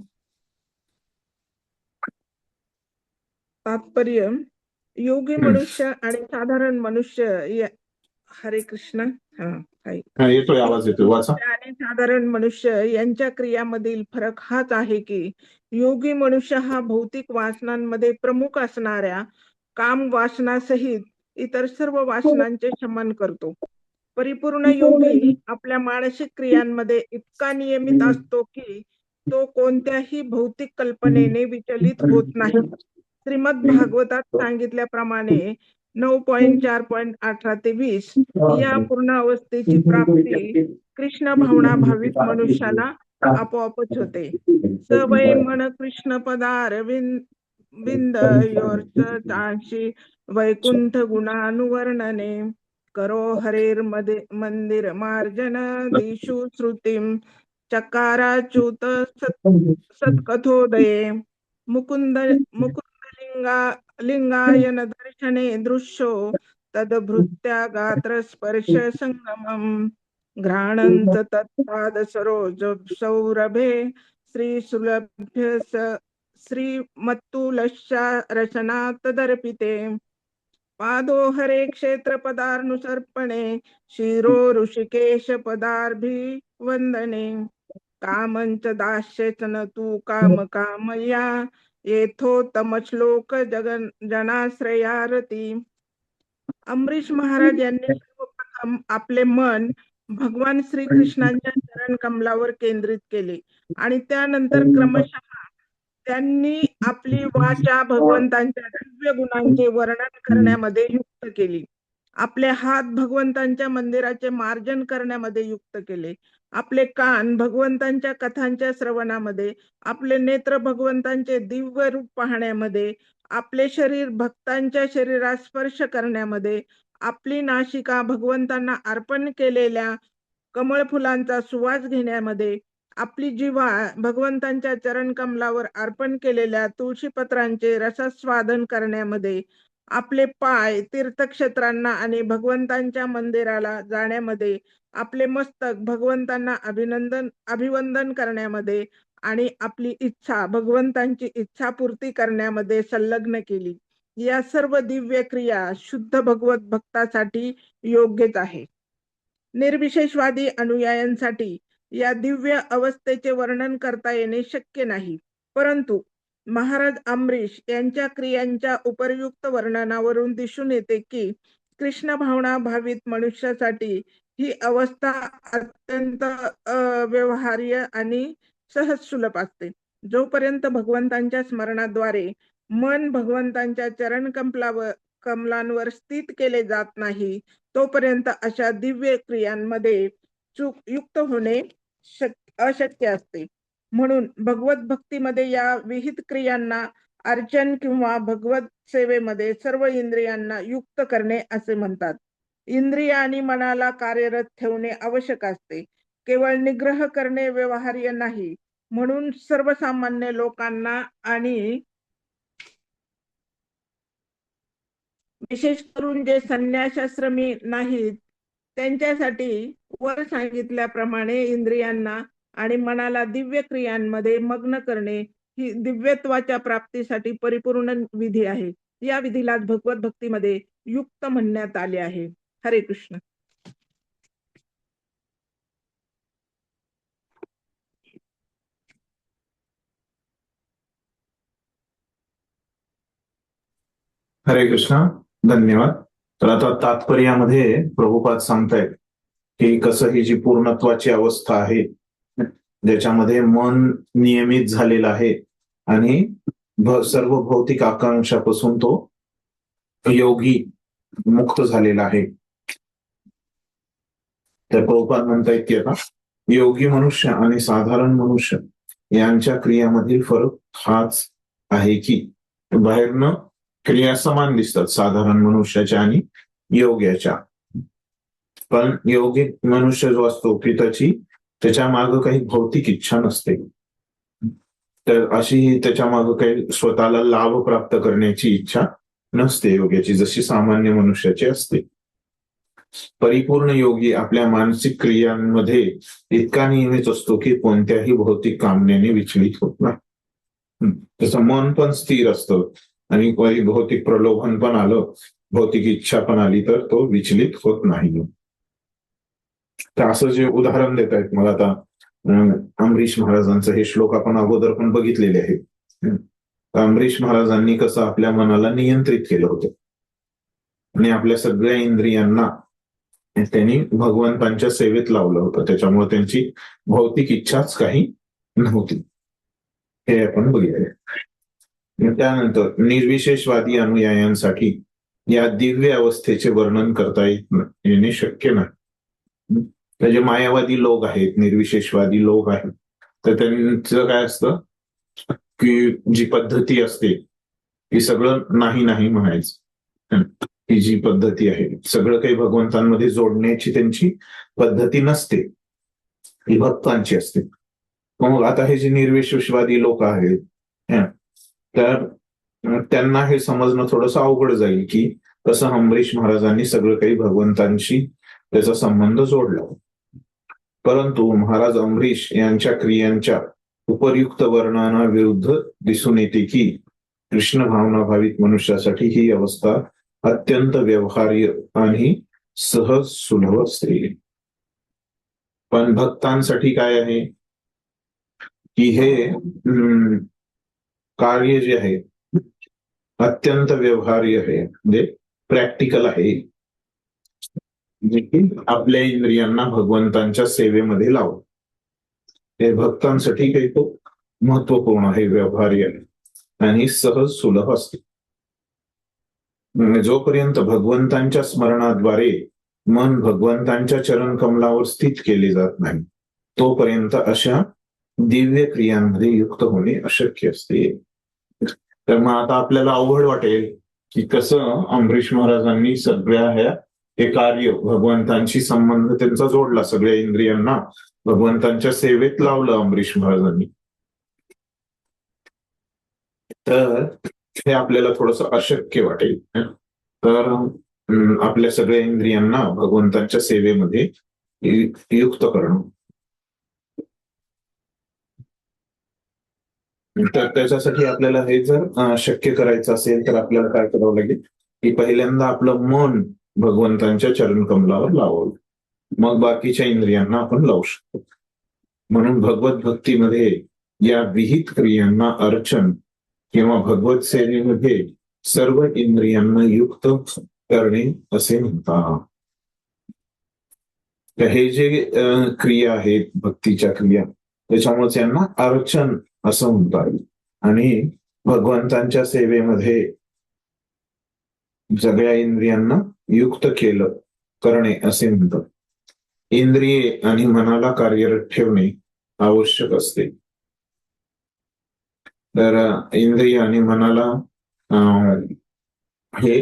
[SPEAKER 4] तात्पर्य. योगी मनुष्य आणि साधारण मनुष्य हरे कृष्ण.
[SPEAKER 1] येतोय आवाज, येतोय, वाचा.
[SPEAKER 4] आणि साधारण मनुष्य यांच्या क्रियामधील फरक हाच आहे की योगी मनुष्य हा भौतिक वासनांमध्ये प्रमुख असणाऱ्या काम वासनासहित इतर सर्व वासनांचे शमन करतो. परिपूर्ण योगी आपल्या मानसिक क्रियांमध्ये इतका नियमित असतो की तो कोणत्याही भौतिक कल्पनेने विचलित होत नाही. श्रीमद भागवतात सांगितल्याप्रमाणे 9.4.18 ते 20 या पूर्ण अवस्थेची प्राप्ती कृष्ण भावना भावित मनुष्याला आपोआपच होते. सवय म्हण कृष्ण पदार विंद चांशी वैकुंठ गुणानुवर्णने करो हरेर मंदिर मार्जन दिशु श्रुतीम चकाराच्युत सत्कथोदये मुकुंद लिंगायन दर्शने दृश्यो तदभृत्या गात्र स्पर्श संगमम घ्राणंत तत्पाद सरोज सौरभे श्री सुलभ्य श्रीमत्तुलश्या रचना तदर्पिते पादो हरे क्षेत्र पदानुसर्पणे शिरो ऋषिकेश पदार्भिवंदने कामंच दास्यच न तू काम कामया येथोत्तमश्लोक जनाश्रयारती. अमरीश महाराज यांनी सर्वप्रथम आपले मन भगवान श्रीकृष्णांच्या चरण कमलावर केंद्रित केले आणि त्यानंतर क्रमशः त्यांनी आपली वाचा भगवंतांच्या दिव्य गुणांचे वर्णन करण्यामध्ये युक्त केली. आपले हात भगवंतांच्या मंदिराचे मार्जन करण्यामध्ये युक्त केले. आपले कान भगवंतांच्या कथांच्या श्रवणामध्ये, आपले नेत्र भगवंतांचे दिव्य रूप पाहण्यामध्ये, आपले शरीर भक्तांच्या शरीरात स्पर्श करण्यामध्ये, आपली नाशिका भगवंतांना अर्पण केलेल्या कमळ फुलांचा सुवास घेण्यामध्ये, आपली जिव्हा भगवंतांच्या चरण कमलावर अर्पण केलेल्या तुळशीपत्रांचे रसस्वादन करण्यामध्ये, आपले पाय तीर्थक्षेत्रांना आणि भगवंतांच्या मंदिराला जाण्यामध्ये, आपले मस्तक भगवंतांना अभिवंदन करण्यामध्ये आणि आपली इच्छा भगवंतांची इच्छापूर्ती करण्यामध्ये संलग्न केली. या सर्व दिव्य क्रिया शुद्ध भगवत भक्तासाठी योग्यच आहे. निर्विशेषवादी अनुयायांसाठी या दिव्य अवस्थेचे वर्णन करता येणे शक्य नाही. परंतु महाराज अमरीश यांच्या क्रियांच्या उपर्युक्त वर्णनावरून दिसून येते की कृष्ण भावना भावित मनुष्यासाठी ही अवस्था अत्यंत व्यवहार्य आणि सहज सुलभ असते. जोपर्यंत भगवंतांच्या स्मरणाद्वारे मन भगवंतांच्या चरण कमलांवर स्थित केले जात नाही, तोपर्यंत अशा दिव्य क्रियांमध्ये युक्त होणे अशक्य असते. म्हणून भगवत भक्तीमध्ये या विहित क्रियांना अर्चन किंवा भगवत सेवेमध्ये सर्व इंद्रियांना युक्त करणे असे म्हणतात. इंद्रिय आणि मनाला कार्यरत ठेवणे आवश्यक असते. केवळ निग्रह करणे व्यवहार्य नाही. म्हणून सर्वसामान्य लोकांना आणि विशेष करून जे संन्यासाश्रमी नाहीत त्यांच्यासाठी वर सांगितल्याप्रमाणे इंद्रियांना आणि मनाला दिव्य क्रियांमध्ये मग्न करणे ही दिव्यत्वाच्या प्राप्तीसाठी परिपूर्ण विधी आहे. या विधीला भगवत भक्तीमध्ये युक्त म्हणण्यात आले आहे. हरे कृष्ण.
[SPEAKER 1] हरे कृष्ण. धन्यवाद. तर आता तात्पर्यामध्ये प्रभुपाद सांगतायत की कसं ही जी पूर्णत्वाची अवस्था आहे ज्याच्यामध्ये मन नियमित झालेलं आहे आणि सर्व भौतिक आकांक्षापासून तो योगी मुक्त झालेला आहे. तर प्रभुपाद म्हणतायत की आता योगी मनुष्य आणि साधारण मनुष्य यांच्या क्रियामधील फरक हाच आहे की बाहेरनं क्रिया समान दिसतात साधारण मनुष्याच्या आणि योग्याच्या, पण योगी मनुष्य जो असतो की त्याच्या मागे काही भौतिक इच्छा नसते. तर अशी त्याच्या मागे काही स्वतःला लाभ प्राप्त करण्याची इच्छा नसते योग्याची, जशी सामान्य मनुष्याची असते. परिपूर्ण योगी आपल्या मानसिक क्रियांमध्ये इतका नियमित असतो की कोणत्याही भौतिक कामनेने विचलित होत नाही. त्याचं मन पण स्थिर असतं आणि काही भौतिक प्रलोभन पण आलं, भौतिक इच्छा पण आली तर तो विचलित होत नाही. तर असं जे उदाहरण देत आहेत मला आता अमरीश महाराजांचं, हे श्लोक आपण अगोदर पण बघितलेले आहेत. अमरीश महाराजांनी कसं आपल्या मनाला नियंत्रित केलं होतं आणि आपल्या सगळ्या इंद्रियांना त्यांनी भगवंतांच्या सेवेत लावलं होतं. त्याच्यामुळे त्यांची भौतिक इच्छाच काही नव्हती, हे आपण बघितले. त्यानंतर निर्विशेषवादी अनुयायांसाठी या दिव्य अवस्थेचे वर्णन करता येणे शक्य नाही. जे मायावादी लोक आहेत, निर्विशेषवादी लोक आहेत, तर त्यांचं काय असतं की जी पद्धती असते ती सगळं नाही नाही म्हणायचं. ही जी पद्धती आहे सगळं काही भगवंतांमध्ये जोडण्याची त्यांची पद्धती नसते, ही भक्तांची असते. मग आता हे जे निर्विशेषवादी लोक आहेत तर त्यांना हे समजणं थोडंसं अवघड जाईल की कसं अमरीश महाराजांनी सगळं काही भगवंतांशी त्याचा संबंध जोडला. परंतु महाराज अमरीश यांच्या क्रियांच्या उपयुक्त वर्णनाविरुद्ध दिसून येते की कृष्ण भावना भावित मनुष्यासाठी ही अवस्था अत्यंत व्यवहार्य आणि सहज सुलभ असते. पण भक्तांसाठी काय आहे की हे कार्य जे आहे अत्यंत व्यवहार्य आहे, म्हणजे प्रॅक्टिकल आहे, जे की आपल्या इंद्रियांना भगवंतांच्या सेवेमध्ये लावू. हे भक्तांसाठी काही तो महत्वपूर्ण आहे, व्यवहार्य आहे आणि सहज सुलभ असते. जोपर्यंत भगवंतांच्या स्मरणाद्वारे मन भगवंतांच्या चरण कमलावर स्थित केले जात नाही तोपर्यंत अशा दिव्य क्रियांमध्ये युक्त होणे अशक्य असते. तर मग आता आपल्याला अवघड वाटेल की कसं अमरीश महाराजांनी सगळ्या हे कार्य भगवंतांशी संबंध त्यांचा जोडला, सगळ्या इंद्रियांना भगवंतांच्या सेवेत लावलं अमरीश महाराजांनी. तर हे आपल्याला थोडंसं अशक्य वाटेल. तर आपल्या सगळ्या इंद्रियांना भगवंतांच्या सेवेमध्ये युक्त करणं, तर त्याच्यासाठी आपल्याला हे जर शक्य करायचं असेल तर आपल्याला काय करावं लागेल की पहिल्यांदा आपलं मन भगवंतांच्या चरण कमलावर लावावं, मग बाकीच्या इंद्रियांना आपण लावू शकतो. म्हणून भगवत भक्तीमध्ये या विहित क्रियांना अर्चन किंवा भगवत सेवेमध्ये सर्व इंद्रियांना युक्त करणे असे म्हणतात. तर हे जे क्रिया आहेत भक्तीच्या क्रिया, त्याच्यामुळे यांना अर्चन असं म्हणतात. आणि भगवंतांच्या सेवेमध्ये सगळ्या इंद्रियांना युक्त केलं करणे असे म्हणतात. इंद्रिये आणि मनाला कार्यरत ठेवणे आवश्यक असते. तर इंद्रिय आणि मनाला हे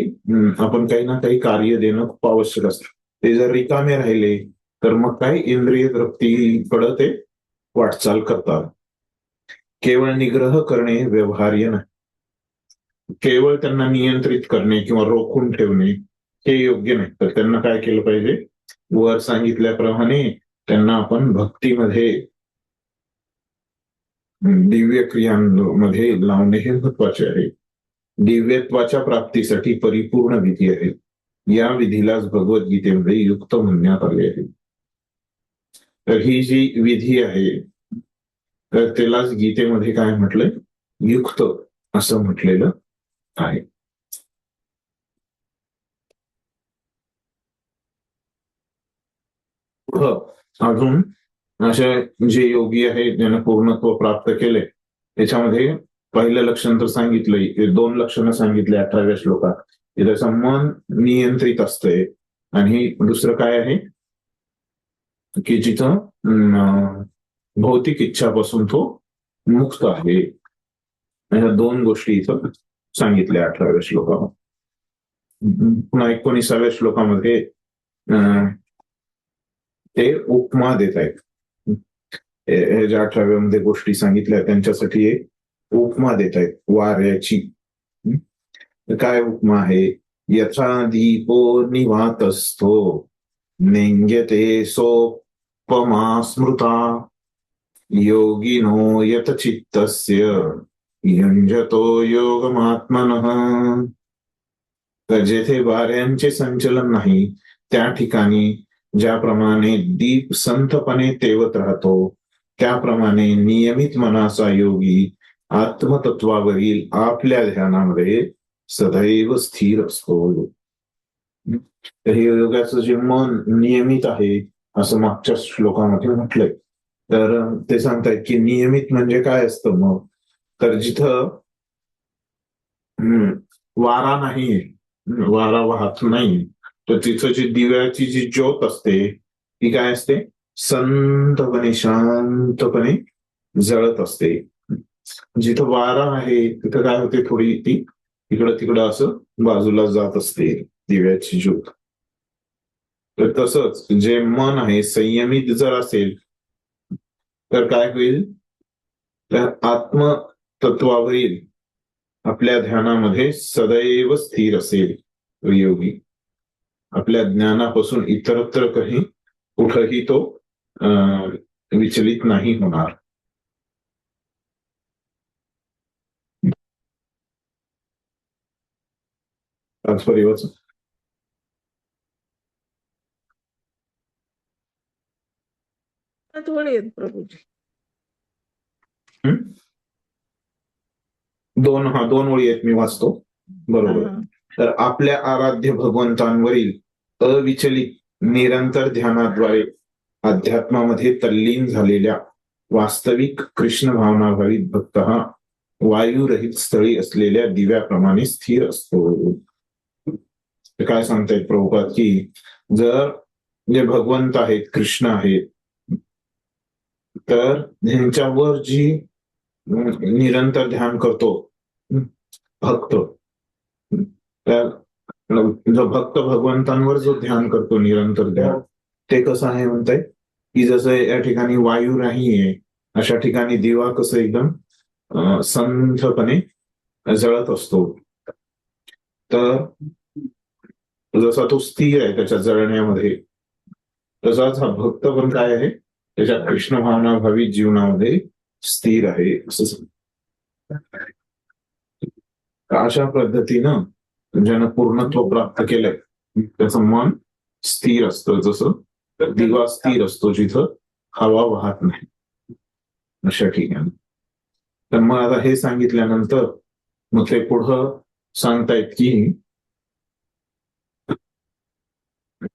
[SPEAKER 1] आपण काही ना काही कार्य देणं खूप आवश्यक असतं. ते जर रिकामे राहिले तर मग काय इंद्रिय तृप्तीकडे ते वाटचाल करतात. केवळ निग्रह करणे व्यवहार्य नाही. केवळ त्यांना नियंत्रित करणे किंवा रोखून ठेवणे हे योग्य नाही. तर त्यांना काय केलं पाहिजे, वर सांगितल्याप्रमाणे त्यांना आपण भक्तीमध्ये दिव्य क्रियांमध्ये लावणे हे महत्वाचे आहे. दिव्यत्वाच्या प्राप्तीसाठी परिपूर्ण विधी आहे. या विधीलाच भगवद्गीतेमध्ये युक्त म्हणण्यात आले आहे. तर ही जी विधी आहे तर त्यालाच गीतेमध्ये काय म्हटलंय, युक्त असं म्हटलेलं आहे. अजून असे जे योगी आहेत ज्यांना पूर्णत्व प्राप्त केले, त्याच्यामध्ये पहिलं लक्षण तर सांगितलंय, 2 लक्षणं सांगितले 18व्या श्लोकात. त्याचं मन नियंत्रित असतंय आणि दुसरं काय आहे की जिथं भौतिक इच्छापासून तो मुक्त आहे. ह्या 2 गोष्टी इथं सांगितल्या 18व्या श्लोकामध्ये. पुन्हा 19व्या श्लोकामध्ये ते उपमा देत आहेत. हे ज्या 18व्या गोष्टी सांगितल्या त्यांच्यासाठी एक उपमा देत आहेत वाऱ्याची. काय उपमा आहे, यथा दीपो निवातस्थो नेंग्यते सोपमा स्मृता योगिनो यतचित्तस्य युञ्जतो योगमात्मनः. तर जेथे वाऱ्यांचे संचलन नाही त्या ठिकाणी ज्याप्रमाणे दीप संतपणे तेवत राहतो, त्याप्रमाणे नियमित मनाचा योगी आत्मतत्वावरील आपल्या ध्यानामध्ये सदैव स्थिर असतो. तर हे योगाचं जे मन नियमित आहे असं मागच्या श्लोकामध्ये म्हटलंय. तर ते सांगतायत की नियमित म्हणजे काय असतं मग, तर जिथं वारा नाही, वारा वाहत नाही, तर तिथं जी दिव्याची जी ज्योत असते ती काय असते, संतपणे शांतपणे जळत असते. जिथं वारा आहे तिथं काय होते, थोडी ती इकडं तिकडं असं बाजूला जात असते दिव्याची ज्योत. तर तसंच जे मन आहे संयमित जर असेल तर काय होईल, तर आत्मतत्वावरील आपल्या ध्यानामध्ये सदैव स्थिर असेल योगी. आपल्या ज्ञानापासून इतरत्र काही कुठंही तो विचलित नाही होणार. तात्पर्यच
[SPEAKER 4] प्रभूजी
[SPEAKER 1] 2 ओळी आहेत, मी वाचतो बरोबर. तर आपल्या आराध्य भगवंतांवरील अविचलित निरंतर ध्यानाद्वारे अध्यात्मामध्ये तल्लीन झालेल्या वास्तविक कृष्ण भावनाभावित भक्त हा वायुरहित स्थळी असलेल्या दिव्याप्रमाणे स्थिर असतो. काय सांगतायत प्रभुपाद की जर जे भगवंत आहेत, कृष्ण आहेत, तर ह्यांच्यावर जी निरंतर ध्यान करतो भक्त, तर जो भक्त भगवंतांवर जो ध्यान करतो निरंतर ध्यान, ते कसं आहे म्हणताय की जसं या ठिकाणी वायू नाहीये अशा ठिकाणी दिवा कसं एकदम संथपणे जळत असतो. तर जसा तो स्थिर आहे त्याच्या जळण्यामध्ये, तसाच हा भक्त पण काय आहे, त्याच्या कृष्ण भावना भावित जीवनामध्ये स्थिर आहे असं. अशा पद्धतीनं ज्यानं पूर्णत्व प्राप्त केलंय त्याचं मन स्थिर असतं, जसं दिवा स्थिर असतो जिथं हवा वाहत नाही अशा ठिकाणी. तर मग आता हे सांगितल्यानंतर मग ते पुढं सांगतायत की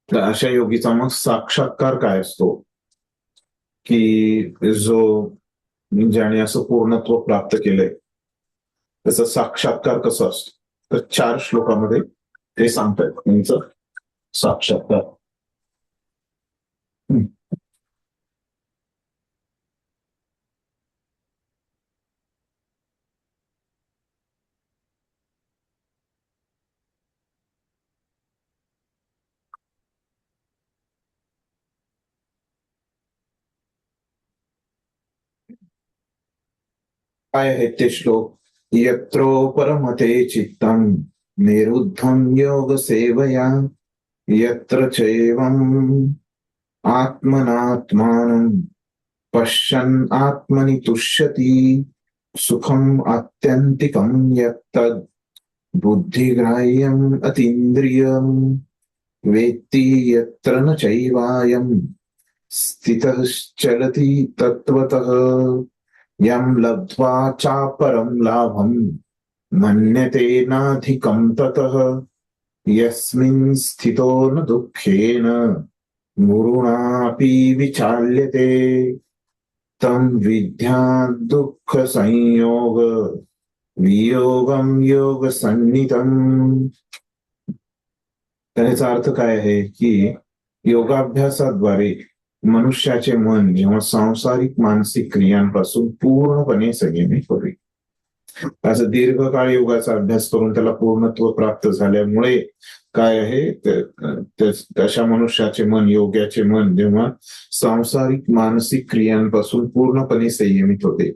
[SPEAKER 1] तर अशा योगीचा मग साक्षात्कार काय असतो, की जो ज्याने असं पूर्णत्व प्राप्त केलंय त्याचा साक्षात्कार कसा असतो, तर 4 श्लोकामध्ये ते सांगतात त्यांचं साक्षात्कार. काय आहे ते श्लोक? यत्रो परमते चित्तं निरुद्धं योग सेवया यत्र चैवम् आत्मनात्मानं पश्यन् आत्मनि तुष्यति सुखम् आत्यन्तिकं यत्तद् बुद्धिग्राह्यम् अतीन्द्रियम् वेत्ति यत्र न चैवायम् स्थितश्चलति तत्त्वतः यं लब्ध्वा चापरं लाभं मन्यते नाधिकं ततः यस्मिन् स्थितो न दुःखेन गुरुणापि विचाल्यते तं विद्या दुःख संयोग वियोगं योग सन्निधम्. त्याचा अर्थ काय आहे की योगाभ्यासाद्वारे मनुष्याचे मन जेव्हा सांसारिक मानसिक क्रियांपासून पूर्णपणे संयमित होते. असं दीर्घकाळ योगाचा अभ्यास करून त्याला पूर्णत्व प्राप्त झाल्यामुळे काय आहे, तशा मनुष्याचे मन, योग्याचे मन जेव्हा सांसारिक मानसिक क्रियांपासून पूर्णपणे संयमित होते,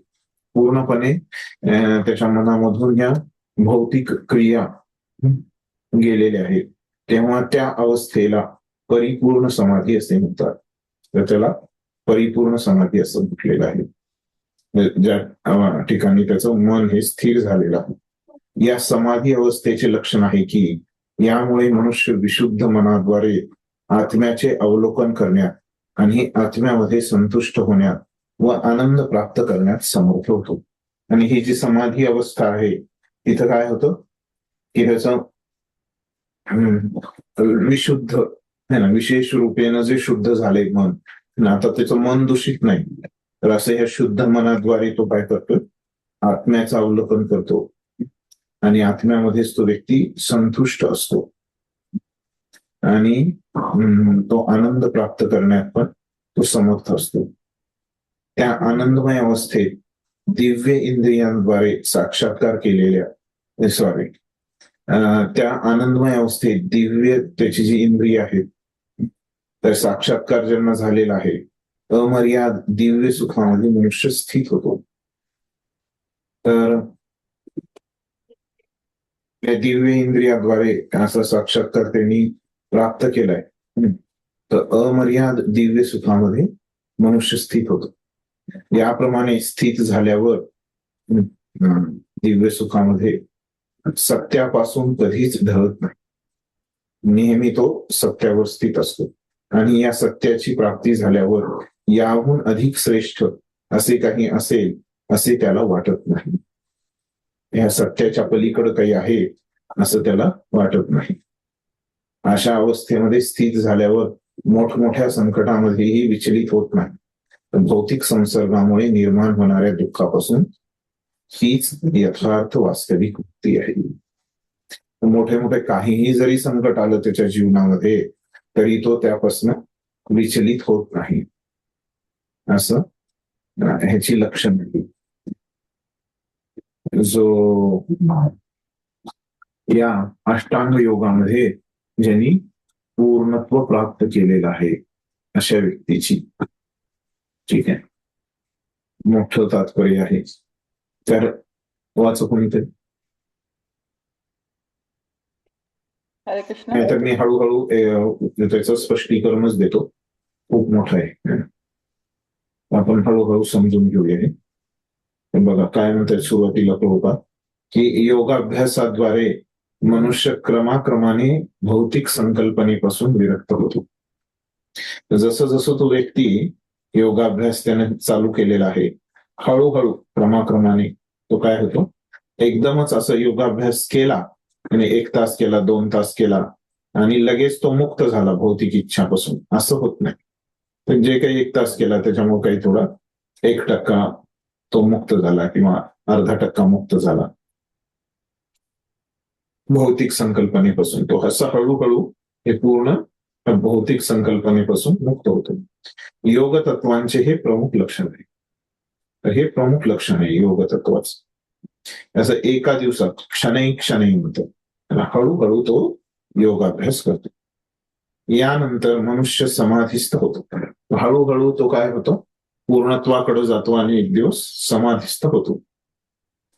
[SPEAKER 1] पूर्णपणे त्याच्या मनामधून या भौतिक क्रिया गेलेल्या आहेत, तेव्हा त्या अवस्थेला परिपूर्ण समाधी असे म्हणतात. तर त्याला परिपूर्ण समाधी असं म्हटलेलं आहे, ज्या ठिकाणी त्याचं मन हे स्थिर झालेलं आहे. या समाधी अवस्थेचे लक्षण आहे की यामुळे मनुष्य विशुद्ध मनाद्वारे आत्म्याचे अवलोकन करण्यात आणि आत्म्यामध्ये संतुष्ट होण्यात व आनंद प्राप्त करण्यात समर्थ होतो. आणि ही जी समाधी अवस्था आहे तिथं काय होतं की त्याचं विशुद्ध है ना, विशेष रूपेनं जे शुद्ध झाले मन, आता त्याचं मन दूषित नाही, तर असं या शुद्ध मनाद्वारे तो काय करतो, आत्म्याचं अवलोकन करतो आणि आत्म्यामध्येच तो व्यक्ती संतुष्ट असतो आणि तो आनंद प्राप्त करण्यात पण तो समर्थ असतो. त्या आनंदमय अवस्थेत दिव्य इंद्रियांद्वारे साक्षात्कार केलेल्या त्या आनंदमय अवस्थेत दिव्य त्याची जी इंद्रिय आहेत, तर साक्षात्कार ज्यांना झालेला आहे अमर्याद दिव्य सुखामध्ये मनुष्य स्थित होतो. तर त्या दिव्य इंद्रियाद्वारे असा साक्षात्कार त्यांनी प्राप्त केलाय, तर अमर्याद दिव्य सुखामध्ये मनुष्य स्थित होतो. याप्रमाणे स्थित झाल्यावर दिव्य सुखामध्ये सत्यापासून कधीच ढळत नाही, नेहमी तो सत्यावर स्थित असतो. आणि या सत्याची प्राप्ती झाल्यावर याहून अधिक श्रेष्ठ असे काही असेल असे त्याला वाटत नाही. या सत्याच्या पलीकडे काही आहे असं त्याला वाटत नाही. अशा अवस्थेमध्ये स्थित झाल्यावर मोठमोठ्या संकटामध्येही विचलित होत नाही. भौतिक संसर्गामुळे निर्माण होणाऱ्या दुःखापासून हीच यथार्थ वास्तविक मुक्ती आहे. मोठे मोठे काहीही जरी संकट आलं त्याच्या जीवनामध्ये तरी तो त्यापासून विचलित होत नाही, असं ह्याची लक्षण आहे. जो या अष्टांग योगामध्ये ज्यांनी पूर्णत्व प्राप्त केलेलं आहे अशा व्यक्तीची, ठीक आहे, मोठं तात्पर्य आहे. तर वाच कोणीतरी.
[SPEAKER 3] हरे कृष्ण.
[SPEAKER 1] तर मी हळूहळू त्याचं स्पष्टीकरणच देतो, खूप मोठं आहे, आपण हळूहळू समजून घेऊया. बघा काय म्हणतात सुरुवातीला प्रभुपाद, की योगाभ्यासाद्वारे मनुष्य क्रमाक्रमाने भौतिक संकल्पनेपासून विरक्त होतो. जसं जसं तो व्यक्ती योगाभ्यास त्याने चालू केलेला आहे, हळूहळू क्रमाक्रमाने तो काय होतो, एकदमच असं योगाभ्यास केला आणि 1 तास केला, 2 तास केला आणि लगेच तो मुक्त झाला भौतिक इच्छापासून, असं होत नाही. तर जे काही 1 तास केला त्याच्यामुळे काही थोडा 1% तो मुक्त झाला किंवा अर्धा टक्का मुक्त झाला भौतिक संकल्पनेपासून. तो असा हळूहळू हे पूर्ण भौतिक संकल्पनेपासून मुक्त होतो. योग तत्वांचे हे प्रमुख लक्षण आहे. तर हे प्रमुख लक्षण आहे योग तत्वाचं. असं एका दिवसात क्षणही होतं. हळूहळू तो योगाभ्यास करतो. यानंतर मनुष्य समाधीस्थ होतो. हळूहळू तो काय होतो, पूर्णत्वाकडे जातो आणि एक दिवस समाधीस्थ होतो.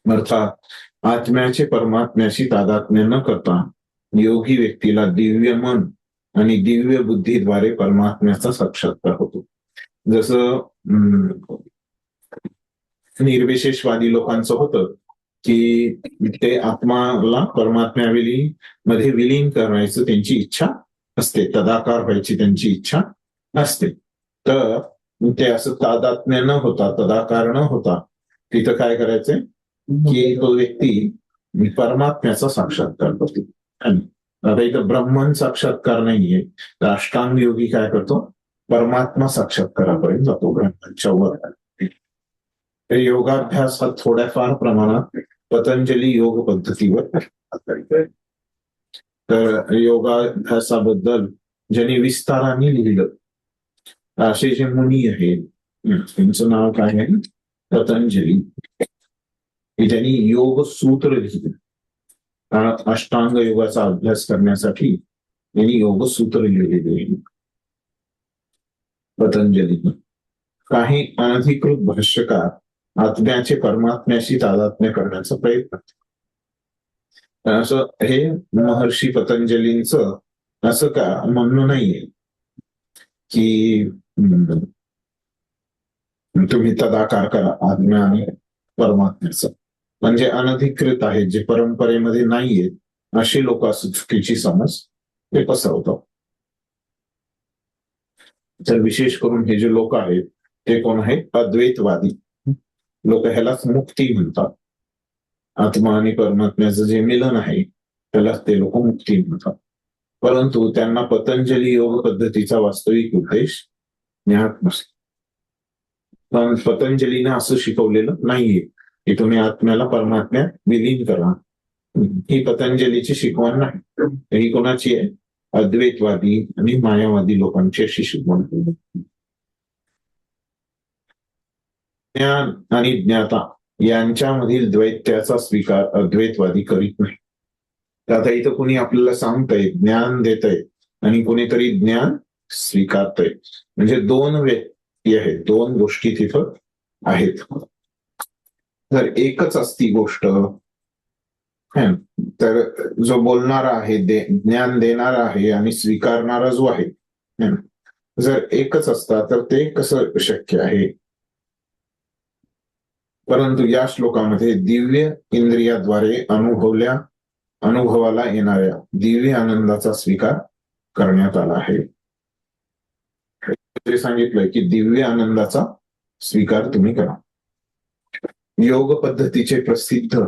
[SPEAKER 1] अर्थात आत्म्याचे परमात्म्याशी तादात्म्य न करता योगी व्यक्तीला दिव्य मन आणि दिव्य बुद्धीद्वारे परमात्म्याचा साक्षात्कार होतो. जसं निर्विशेषवादी लोकांचं होतं की ते आत्माला मध्ये विलीन करायचं त्यांची इच्छा असते, तदाकार व्हायची त्यांची इच्छा असते. तर ते असं तादात्म्य न होता, तदाकार न होता तिथं काय करायचंय की तो व्यक्ती परमात्म्याचा साक्षात्कार करतो. आता इथं ब्रह्मन साक्षात्कार नाहीये, तर अष्टांग योगी काय करतो, परमात्मा साक्षात्कारापर्यंत जातो ब्रह्मांच्या वर. योगाभ्यास हा थोड्याफार प्रमाणात पतंजली योग पद्धतीवर आधारित आहे. तर योगाभ्यासाबद्दल ज्यांनी विस्ताराने लिहिलं असे जे मुनी आहेत त्यांचं नाव काय आहे, पतंजली. त्यांनी योग सूत्र लिहिलं. कारण अष्टांग योगाचा अभ्यास करण्यासाठी त्यांनी योग सूत्र लिहिलेले पतंजलीने. काही अनधिकृत भाष्यकार आत्म्याचे परमात्म्याशी तादात्म्य करण्याचा प्रयत्न करतात. असं हे महर्षी पतंजलींचं असं का म्हणणं नाहीये की तुम्ही तदाकार करा आत्म्या आणि परमात्म्याचं. म्हणजे अनधिकृत आहेत, जे परंपरेमध्ये नाहीयेत अशी लोक असं चुकीची समज ते पसरवतात. तर विशेष करून हे जे लोक आहेत ते कोण आहेत, अद्वैतवादी लोक. ह्यालाच मुक्ती म्हणतात. आत्मा आणि परमात्म्याचं जे मिलन आहे त्याला ते लोक मुक्ती म्हणतात. परंतु त्यांना पतंजली योग पद्धतीचा वास्तविक उद्देश ज्ञात नसतो. पण पतंजलीने असं शिकवलेलं नाहीये की तुम्ही आत्म्याला परमात्म्यात विलीन करा. ही पतंजलीची शिकवण नाही. ही कोणाची आहे, अद्वैतवादी आणि मायावादी लोकांची अशी शिकवण. ज्ञान आणि ज्ञाता यांच्यामधील द्वैत्याचा स्वीकार अद्वैतवादी करीत नाही. तर आता इथं कोणी आपल्याला सांगतंय, ज्ञान देतंय आणि कोणीतरी ज्ञान स्वीकारतंय. म्हणजे दोन व्यक्ती आहेत, दोन गोष्टी तिथं आहेत. जर एकच असती गोष्ट तर जो बोलणारा आहे, ज्ञान देणारा आहे आणि स्वीकारणारा जो आहे, जर एकच असता तर ते कसं शक्य आहे. परंतु या श्लोकामध्ये दिव्य इंद्रियाद्वारे अनुभवाला येणाऱ्या दिव्य आनंदाचा स्वीकार करण्यात आला आहे. ते सांगितलंय की दिव्य आनंदाचा स्वीकार तुम्ही करा. योग पद्धतीचे प्रसिद्ध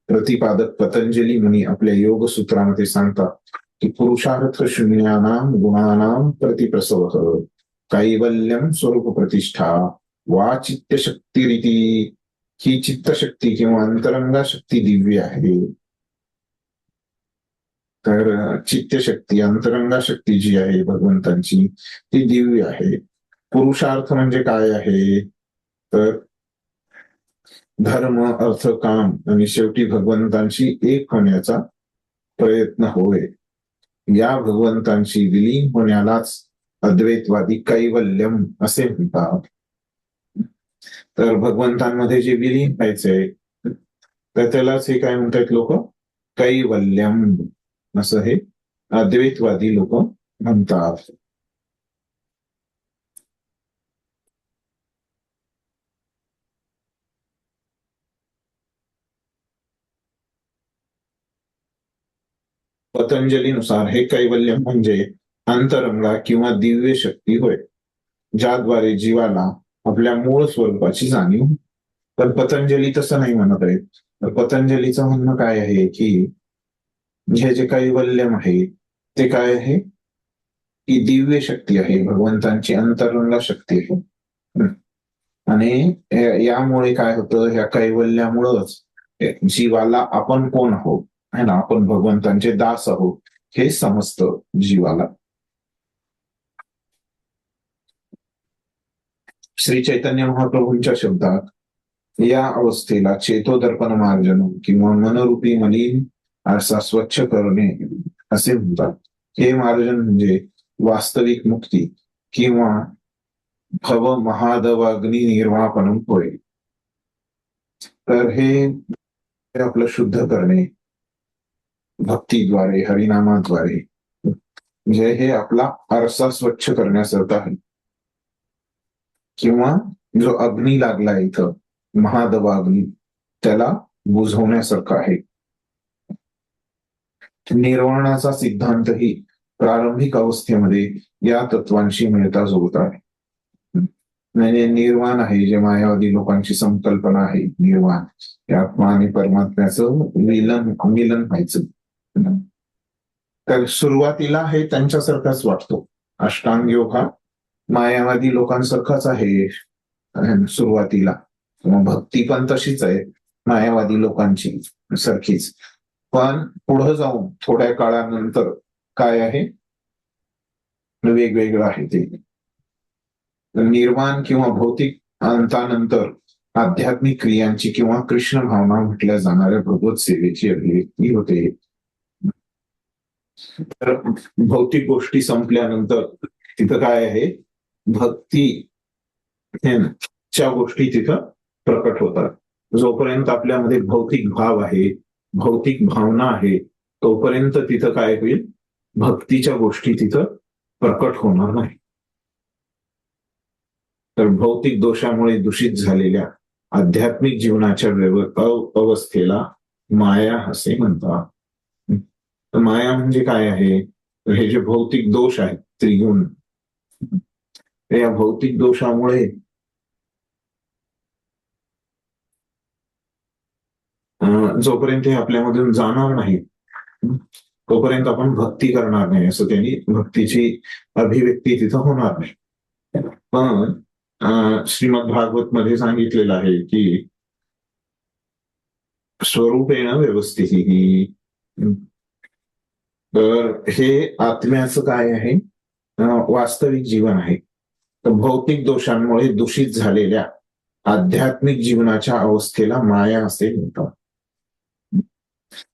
[SPEAKER 1] प्रतिपादक पतंजली मुनी आपल्या योग सूत्रामध्ये सांगतात की पुरुषार्थ शून्यानाम गुणानाम प्रतिप्रसव कैवल्यम स्वरूप प्रतिष्ठा वा चित्तशक्तीरीती. ही चित्तशक्ती किंवा अंतरंगा शक्ती दिव्य आहे. तर चित्तशक्ती, अंतरंगा शक्ती जी आहे भगवंतांची ती दिव्य आहे. पुरुषार्थ म्हणजे काय आहे, तर धर्म, अर्थ, काम आणि शेवटी भगवंतांशी एक होण्याचा प्रयत्न होय. या भगवंतांशी विलीन होण्यालाच अद्वैतवादी कैवल्यम असे म्हणतात. तर भगवंतांमध्ये जे विलीन व्हायचंय तर त्यालाच हे काय म्हणतात लोक, कैवल्यम असं हे अद्वैतवादी लोक म्हणतात. पतंजलीनुसार हे कैवल्य म्हणजे अंतरंगा किंवा दिव्य शक्ती होय, ज्याद्वारे जीवाला आपल्या मूळ स्वरूपाची जाणीव. तर पतंजली तसं नाही म्हणत आहेत. तर पतंजलीचं म्हणणं काय आहे की हे जे कैवल्यम आहे ते काय आहे की दिव्य शक्ती आहे, भगवंतांची अंतरंग शक्ती आहे. आणि यामुळे काय होतं, ह्या कैवल्यामुळंच जीवाला आपण कोण आहोत है ना, आपण भगवंतांचे दास आहोत हे समजतं जीवाला. श्री चैतन्य महाप्रभूंच्या शब्दात या अवस्थेला चेतोदर्पण मार्जन किंवा मनरूपी मलिन आरसा स्वच्छ करणे असे म्हणतात. हे मार्जन म्हणजे वास्तविक मुक्ती किंवा भव महादवाग्नी निर्वापन होय. तर हे आपलं शुद्ध करणे भक्तीद्वारे, हरिनामाद्वारे, म्हणजे हे आपला आरसा स्वच्छ करण्यासारखं आहे. किंवा जो अग्नी लागला इथं, महादवाग्नी, त्याला बुझवण्यासारखं आहे. निर्वाणाचा सिद्धांतही प्रारंभिक अवस्थेमध्ये या तत्वांशी मिळता जुळता आहे. म्हणजे निर्वाण आहे, जे मायावादी लोकांची संकल्पना आहे, निर्वाण हे आत्मा आणि परमात्म्याचं मिलन व्हायचं. तर सुरुवातीला हे त्यांच्यासारखाच वाटतो. अष्टांग योग हा मायावादी लोकांसारखाच आहे सुरुवातीला, भक्ती पण तशीच आहे मायावादी लोकांची सारखीच. पण पुढे जाऊन थोड्या काळानंतर काय आहे, वेगवेगळं आहे ते. निर्वाण किंवा भौतिक अंतानंतर आध्यात्मिक क्रियांची किंवा कृष्ण भावना म्हटल्या जाणाऱ्या भगवत सेवेची अभिव्यक्ती होते. तर भौतिक गोष्टी संपल्यानंतर तिथं काय आहे, भक्ती च्या गोष्टी तिथं प्रकट होतात. जोपर्यंत आपल्यामध्ये भौतिक भाव आहे, भौतिक भावना आहे, तोपर्यंत तिथं काय होईल, भक्तीच्या गोष्टी तिथं प्रकट होणार नाही. तर भौतिक दोषामुळे दूषित झालेल्या आध्यात्मिक जीवनाच्या अवस्थेला माया असे म्हणतात. तर माया म्हणजे काय आहे, हे जे भौतिक दोष आहेत त्रिगुण, या भौतिक दोषामुळे जोपर्यंत हे आपल्यामधून जाणार नाही तोपर्यंत आपण भक्ती करणार नाही, असं त्यांनी भक्तीची अभिव्यक्ती तिथं होणार नाही. पण श्रीमद भागवत मध्ये सांगितलेलं आहे की स्वरूपेण व्यवस्थित. तर हे आत्म्याचं काय आहे, वास्तविक जीवन आहे. तर भौतिक दोषांमुळे दूषित झालेल्या आध्यात्मिक जीवनाच्या अवस्थेला माया असे म्हणतात.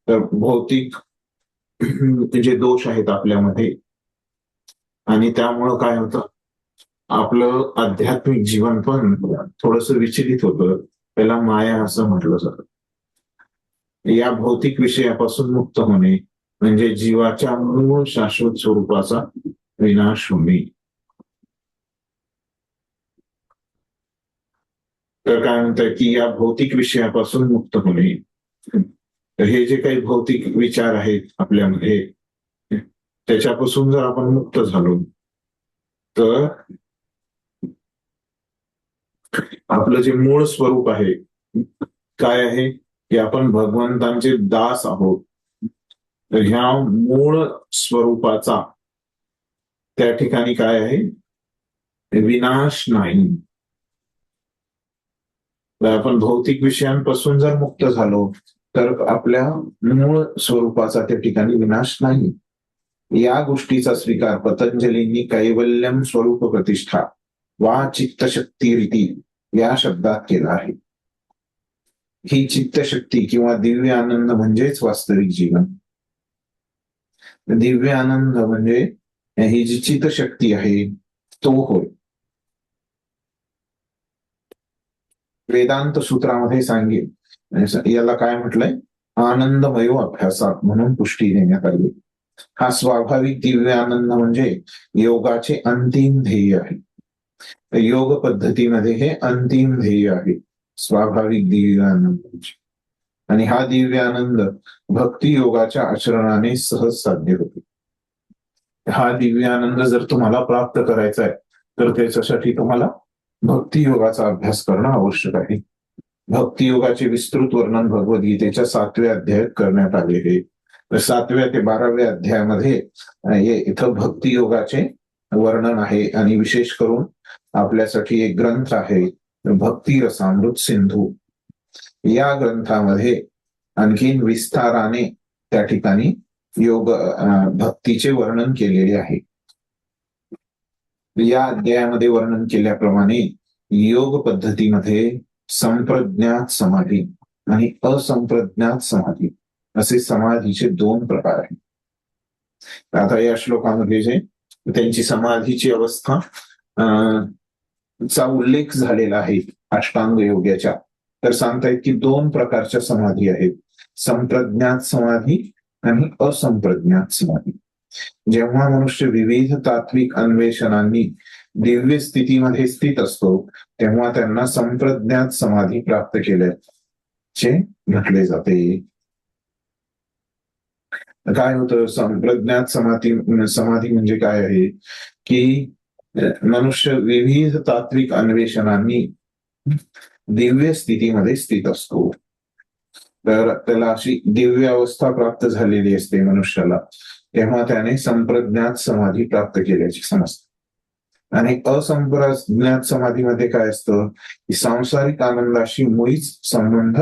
[SPEAKER 1] तर भौतिक जे दोष आहेत आपल्यामध्ये, आणि त्यामुळं काय होतं, आपलं आध्यात्मिक जीवन पण थोडस विचलित होतं, त्याला माया असं म्हटलं जातं. या भौतिक विषयापासून मुक्त होणे म्हणजे जीवाच्या मूळ शाश्वत स्वरूपाचा विनाश होणे. तर काय म्हणतात की या भौतिक विषयापासून मुक्त होणे, हे जे काही भौतिक विचार आहेत आपल्यामध्ये, त्याच्यापासून जर आपण मुक्त झालो तर आपलं जे मूळ स्वरूप आहे काय आहे की आपण भगवंतांचे दास आहोत. तर ह्या मूळ स्वरूपाचा त्या ठिकाणी काय आहे, विनाश नाही. आपण भौतिक विषयांपासून जर मुक्त झालो तर आपल्या मूळ स्वरूपाचा त्या ठिकाणी विनाश नाही. या गोष्टीचा स्वीकार पतंजलींनी कैवल्यम स्वरूप प्रतिष्ठा वा चित्तशक्ती रीती या शब्दात केला आहे. ही चित्तशक्ती किंवा दिव्य आनंद म्हणजेच वास्तविक जीवन. दिव्य आनंद म्हणजे ही जी चित्तशक्ती आहे तो होय. वेदांत सूत्रामध्ये सांगेल याला काय म्हटलंय, आनंदमयो अभ्यासात म्हणून पुष्टी देण्यात आली. हा स्वाभाविक दिव्य आनंद म्हणजे योगाचे अंतिम ध्येय आहे. योग पद्धतीमध्ये हे अंतिम ध्येय आहे, स्वाभाविक दिव्य आनंद. आणि हा दिव्य आनंद भक्ती योगाच्या आचरणाने सहज साध्य होतो. हा दिव्य आनंद जर तुम्हाला प्राप्त करायचा आहे तर त्याच्यासाठी तुम्हाला भक्ती योगाचा अभ्यास करणं आवश्यक आहे. भक्ती योगाचे विस्तृत वर्णन भगवद्गीतेच्या 7व्या अध्यायात करण्यात आले आहे. 7व्या ते 12व्या अध्यायामध्ये इथं भक्ती योगाचे वर्णन आहे. आणि विशेष करून आपल्यासाठी एक ग्रंथ आहे भक्ती रसामृत सिंधू. या ग्रंथामध्ये आणखीन विस्ताराने त्या ठिकाणी योग भक्तीचे वर्णन केलेले आहे. या अध्यायामध्ये वर्णन केल्याप्रमाणे योग पद्धतीमध्ये संप्रज्ञात समाधी आणि असंप्रज्ञात समाधी असे समाधीचे 2 प्रकार आहेत. आता या श्लोकामध्ये जे त्यांची समाधीची अवस्था चा उल्लेख झालेला आहे अष्टांग योगाच्या, तर सांगतायत की 2 प्रकारच्या समाधी आहेत, संप्रज्ञात समाधी आणि असंप्रज्ञात समाधी. जेव्हा मनुष्य विविध तात्विक अन्वेषणांनी दिव्य स्थितीमध्ये स्थित असतो तेव्हा त्यांना संप्रज्ञात समाधी प्राप्त केल्याचे म्हटले जाते. काय होतं संप्रज्ञात समाधी म्हणजे काय आहे की मनुष्य विविध तात्विक अन्वेषणांनी दिव्य स्थितीमध्ये स्थित असतो, तर त्याला अशी दिव्य अवस्था प्राप्त झालेली असते मनुष्याला, तेव्हा त्याने संप्रज्ञात समाधी प्राप्त केल्याची समजते. आणि असंप्रज्ञात समाधीमध्ये काय असतं की सांसारिक आनंदाशी मुळीच संबंध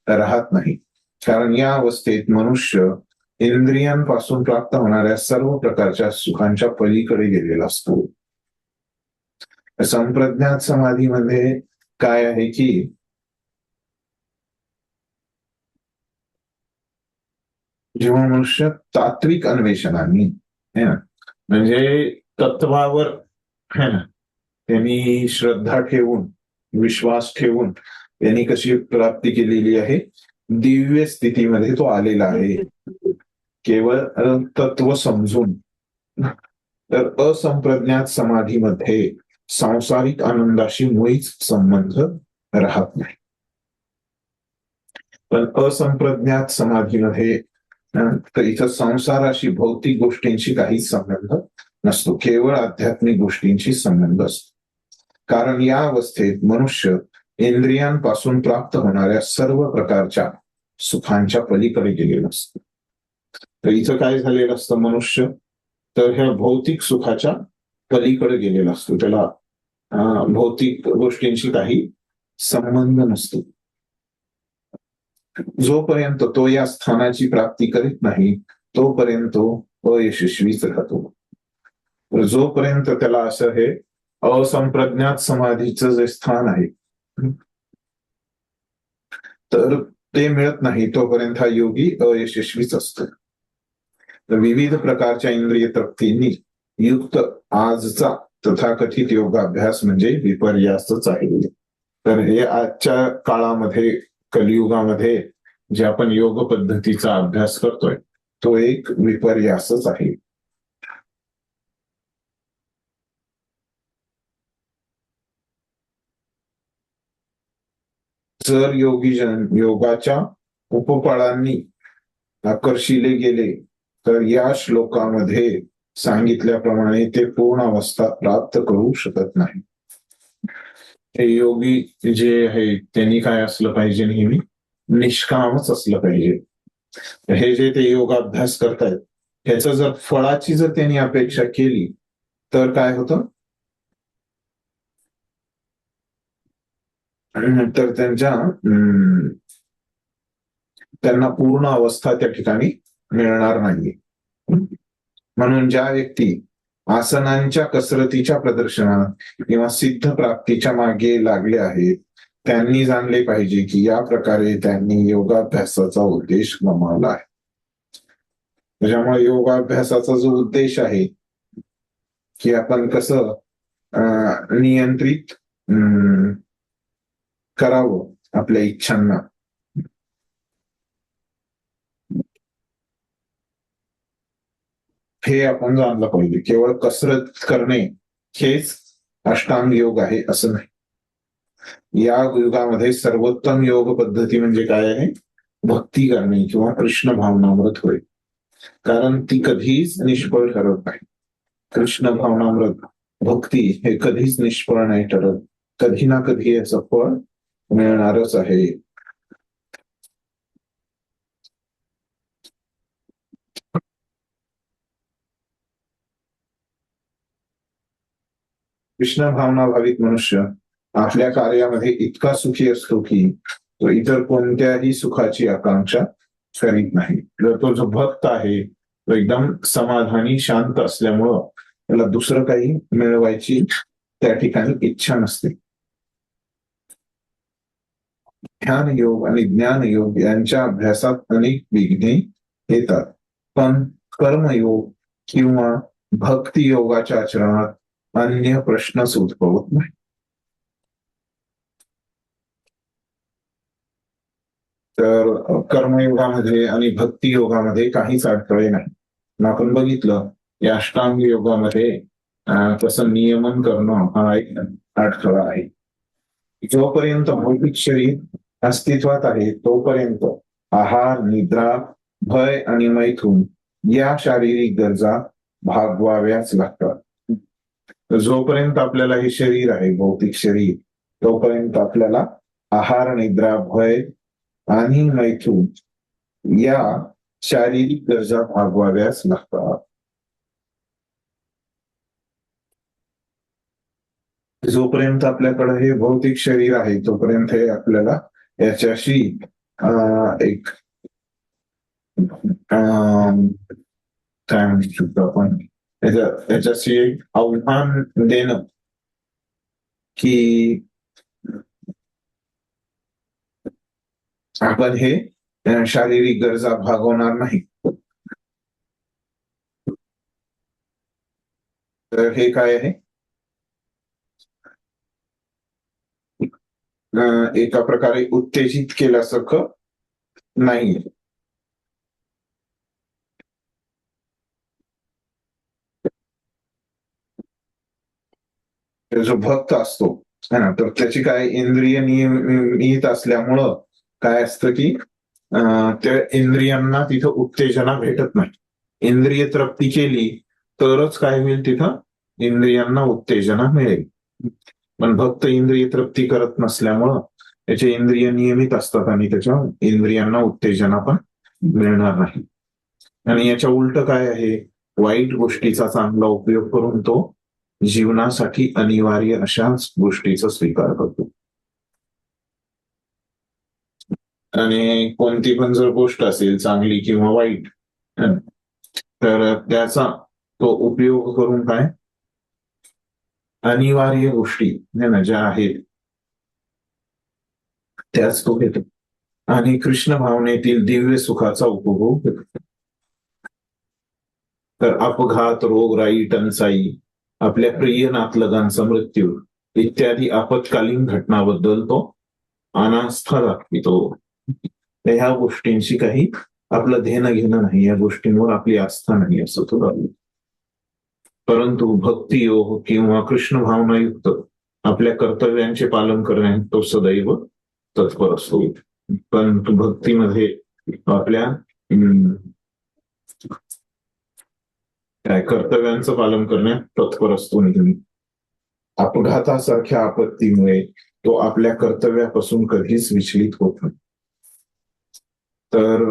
[SPEAKER 1] राहत नाही, कारण या अवस्थेत मनुष्य इंद्रियांपासून प्राप्त होणाऱ्या सर्व प्रकारच्या सुखांच्या पलीकडे गेलेला असतो. संप्रज्ञात समाधीमध्ये काय आहे की जेव्हा मनुष्य तात्विक अन्वेषणांनी म्हणजे तत्वावर त्यांनी श्रद्धा ठेवून विश्वास ठेवून त्यांनी कशी प्राप्ती केलेली आहे, दिव्य स्थितीमध्ये तो आलेला आहे केवळ तत्व समजून. तर असंप्रज्ञात समाधीमध्ये सांसारिक आनंदाशी मुळीच संबंध राहत नाही. पण असंप्रज्ञात समाधीमध्ये तर इथं संसाराशी भौतिक गोष्टींशी काहीच संबंध नसतो, केवळ आध्यात्मिक गोष्टींशी संबंध असतो. कारण या अवस्थेत मनुष्य इंद्रियांपासून प्राप्त होणाऱ्या सर्व प्रकारच्या सुखांच्या पलीकडे गेलेला असतो. तर इथं काय झालेलं असतं मनुष्य, तर ह्या भौतिक सुखाच्या पलीकडे गेलेला असतो, त्याला भौतिक गोष्टींशी काही संबंध नसतो. जोपर्यंत तो या स्थानाची प्राप्ती करीत नाही तोपर्यंत तो अयशस्वीच राहतो. जोपर्यंत त्याला असं हे असंप्रज्ञात समाधीचं जे स्थान आहे तर ते मिळत नाही तोपर्यंत हा योगी अयशस्वीच असतो. तर विविध प्रकारच्या इंद्रिय तृप्तींनी युक्त आजचा तथाकथित योगाभ्यास म्हणजे विपर्यासच आहे. तर हे आजच्या काळामध्ये कलियुगामध्ये जे आपण योग पद्धतीचा अभ्यास करतोय तो एक विपर्यासच आहे. जर योगाच्या उपफळांनी आकर्षिले गेले तर या श्लोकामध्ये सांगितल्याप्रमाणे ते पूर्ण अवस्था प्राप्त करू शकत नाही. हे योगी जे आहे त्यांनी काय असलं पाहिजे, नेहमी निष्कामच असलं पाहिजे. हे जे ते योगाभ्यास करतायत ह्याचं जर फळाची जर त्यांनी अपेक्षा केली तर काय होतं, तर त्यांना पूर्ण अवस्था त्या ठिकाणी मिळणार नाही. म्हणून ज्या व्यक्ती आसनांच्या कसरतीच्या प्रदर्शनात किंवा सिद्ध प्राप्तीच्या मागे लागले आहेत त्यांनी जाणले पाहिजे की या प्रकारे त्यांनी योगाभ्यासाचा उद्देश गमावला आहे. त्याच्यामुळे योगाभ्यासाचा जो उद्देश आहे की आपण कसं नियंत्रित करावं आपल्या इच्छांना, हे आपण जाणलं पाहिजे. केवळ कसरत करणे हेच अष्टांग योग आहे असं नाही. या युगामध्ये सर्वोत्तम योग पद्धती म्हणजे काय आहे, भक्ती करणे किंवा कृष्ण भावनामृत होय. कारण ती कधीच निष्फळ ठरत नाही. कृष्ण भावनामृत भक्ती हे कधीच निष्फळ नाही ठरत, कधी ना कधी याचं फळ मिळणारच आहे. कृष्ण भावना भाविक मनुष्य आपल्या कार्यामध्ये इतका सुखी असतो की तो इतर कोणत्याही सुखाची आकांक्षा करीत नाही. जर तो जो भक्त आहे तो एकदम समाधानी शांत असल्यामुळं त्याला दुसरं काही मिळवायची त्या ठिकाणी इच्छा नसते. ध्यान योग आणि ज्ञान योग यांच्या अभ्यासात अनेक विघ्ने येतात, पण कर्मयोग किंवा भक्ती योगाच्या आचरणात अन्य प्रश्नच उद्भवत नाही. तर कर्मयोगामध्ये आणि भक्ती योगामध्ये काहीच अडथळे नाही. आपण बघितलं या अष्टांग योगामध्ये तसं नियमन करणं हा एक अडथळा आहे. जोपर्यंत भौतिक शरीर अस्तित्वात आहे तोपर्यंत आहार, निद्रा, भय आणि मैथून या शारीरिक गरजा भागवाव्याच लागतात. जोपर्यंत आपल्याला हे शरीर आहे, भौतिक शरीर, तोपर्यंत आपल्याला आहार, निद्रा, भय आणि मैथून या शारीरिक गरजा भागवाव्याच लागतात. जोपर्यंत आपल्याकडे हे भौतिक शरीर आहे तोपर्यंत हे आपल्याला याच्याशी एक काय म्हणू शकतो आपण, याच्याशी एक आव्हान देणं की आपण हे शारीरिक गरजा भागवणार नाही. तर हे काय आहे, एका प्रकारे उत्तेजित केल्यासारखं नाही. जो भक्त असतो है ना, तर त्याची काय इंद्रिय नियमित असल्यामुळं काय असतं की त्या इंद्रियांना तिथं उत्तेजना भेटत नाही. इंद्रिय तृप्ती केली तरच काय होईल, तिथं इंद्रियांना उत्तेजना मिळेल. पण भक्त इंद्रिय तृप्ती करत नसल्यामुळं त्याचे इंद्रिय नियमित असतात आणि त्याच्या इंद्रियांना उत्तेजना पण मिळणार नाही. आणि याच्या उलट काय आहे, वाईट गोष्टीचा चांगला उपयोग करून तो जीवनासाठी अनिवार्य अशाच गोष्टीचा स्वीकार करतो. आणि कोणती पण जर गोष्ट असेल चांगली किंवा वाईट, तर त्याचा तो उपयोग करून काय अनिवार्य गोष्टी ज्या आहेत त्याच तो घेतो आणि कृष्ण भावनेतील दिव्य सुखाचा उपभोग घेतो. तर अपघात, रोगराई, टंचाई, आपल्या प्रिय नातलगांचा मृत्यू इत्यादी आपत्कालीन घटनाबद्दल तो अनास्था दाखवितो. ह्या गोष्टींशी काही आपलं देणं घेणं नाही, या गोष्टींवर आपली आस्था नाही असं तो दाखवतो. परंतु भक्ती योग किंवा कृष्ण भावनायुक्त आपल्या कर्तव्यांचे पालन करण्यात तो सदैव तत्पर असतो. परंतु भक्तीमध्ये आपल्या काय कर्तव्यांचं पालन करण्यात तत्पर असतो नेहमी. अपघातासारख्या आपत्तीमुळे तो आपल्या कर्तव्यापासून कधीच विचलित होत नाही. तर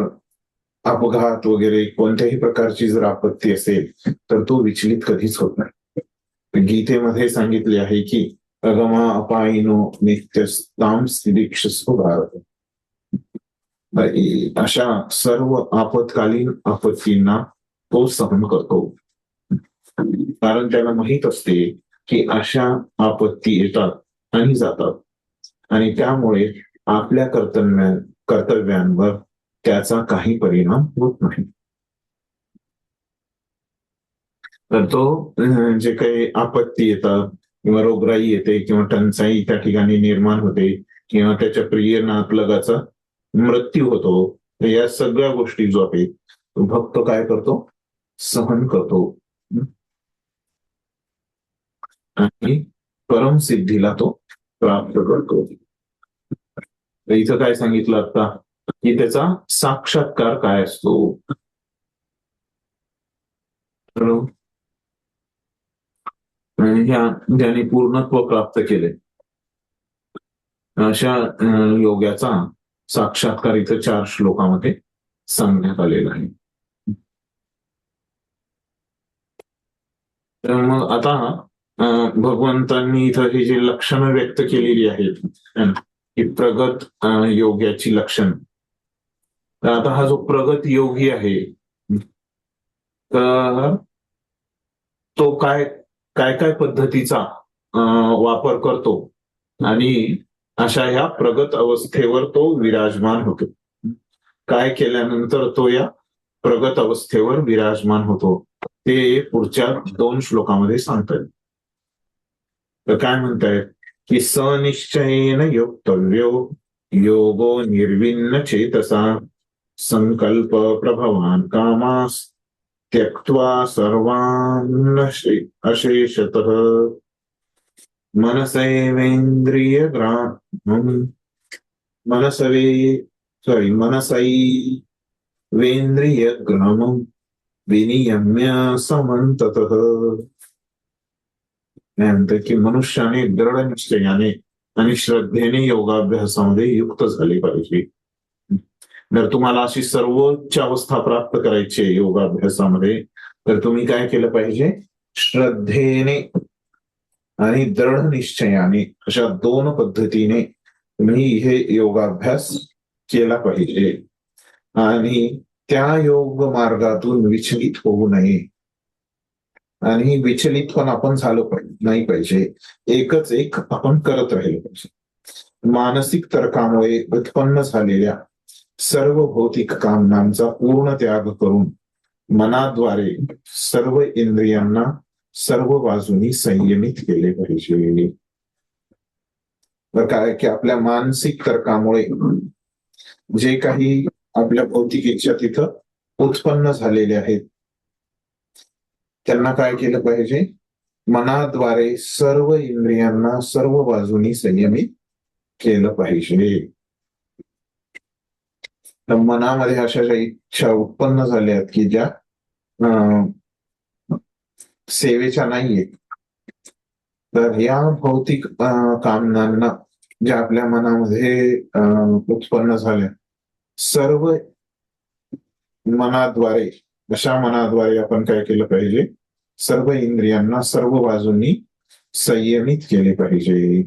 [SPEAKER 1] अपघात वगैरे कोणत्याही प्रकारची जर आपत्ती असेल तर तो विचलित कधीच होत नाही. गीतेमध्ये सांगितले आहे की अगमा अपायिनो नित्यस्तां दीक्षसो भारत. अशा सर्व आपत्कालीन आपत्तींना तो सहन करतो, कारण त्याला माहित असते की अशा आपत्ती येतात आणि जातात आणि त्यामुळे आपल्या कर्तव्यांवर त्याचा काही परिणाम होत नाही. तर तो जे काही आपत्ती येतात किंवा रोगराई येते किंवा टंचाई त्या ठिकाणी निर्माण होते किंवा त्याच्या प्रिय नातलगाचा मृत्यू होतो, या सगळ्या गोष्टी जो आहे तो भक्त काय करतो, सहन करतो आणि परमसिद्धीला तो प्राप्त करतो. इथं काय सांगितलं आता की त्याचा साक्षात्कार काय असतो. ज्याने पूर्णत्व प्राप्त केले अशा योग्याचा साक्षात्कार इथं 4 श्लोकामध्ये सांगण्यात आलेला आहे. तर मग आता भगवंतांनी इथं ही जी लक्षणं व्यक्त केलेली आहेत ही प्रगत योग्याची लक्षण. तर आता हा जो प्रगत योगी आहे तर तो काय काय काय पद्धतीचा वापर करतो आणि अशा ह्या प्रगत अवस्थेवर तो विराजमान होतो. काय केल्यानंतर तो या प्रगत अवस्थेवर विराजमान होतो ते पुढच्या 2 श्लोकामध्ये सांगतायत. तर काय म्हणतायत की सनिश्चयेन योक्तव्यो योगो निर्विण्ण चेतसा संकल्प प्रभवान कामास त्यक्त्वा सर्वान् अशेषतः मनसैवेन्द्रियग्रामं विनियम्य समन्ततः. म्हणतात की मनुष्याने दृढ निश्चयाने आणि श्रद्धेने योगाभ्यासामध्ये युक्त झाले पाहिजे. जर तुम्हाला अशी सर्वोच्च अवस्था प्राप्त करायची आहे योगाभ्यासामध्ये तर तुम्ही काय केलं पाहिजे? श्रद्धेने आणि दृढ निश्चयाने अशा 2 पद्धतीने तुम्ही हे योगाभ्यास केला पाहिजे आणि त्या योग मार्गातून विचलित होऊ नये. आणि विचलित पण आपण झालो नाही पाहिजे. एकच एक आपण करत राहिलो पाहिजे. मानसिक तर्कामुळे उत्पन्न झालेल्या सर्व भौतिक कामनांचा पूर्ण त्याग करून मनाद्वारे सर्व इंद्रियांना सर्व बाजूनी संयमित केले पाहिजे. तर काय की आपल्या मानसिक तर्कामुळे जे काही आपल्या भौतिक इच्छा तिथं उत्पन्न झालेले आहेत त्यांना काय केलं पाहिजे? मनाद्वारे सर्व इंद्रियांना सर्व बाजूनी संयमित केलं पाहिजे. तर मनामध्ये अशा ज्या इच्छा उत्पन्न झाल्या आहेत की ज्या सेवेच्या नाहीयेत तर या भौतिक कामनांना ज्या आपल्या मनामध्ये उत्पन्न झाल्या सर्व मनाद्वारे अशा मनाद्वारे आपण काय केलं पाहिजे? सर्व इंद्रियांना सर्व बाजूंनी संयमित केले पाहिजे.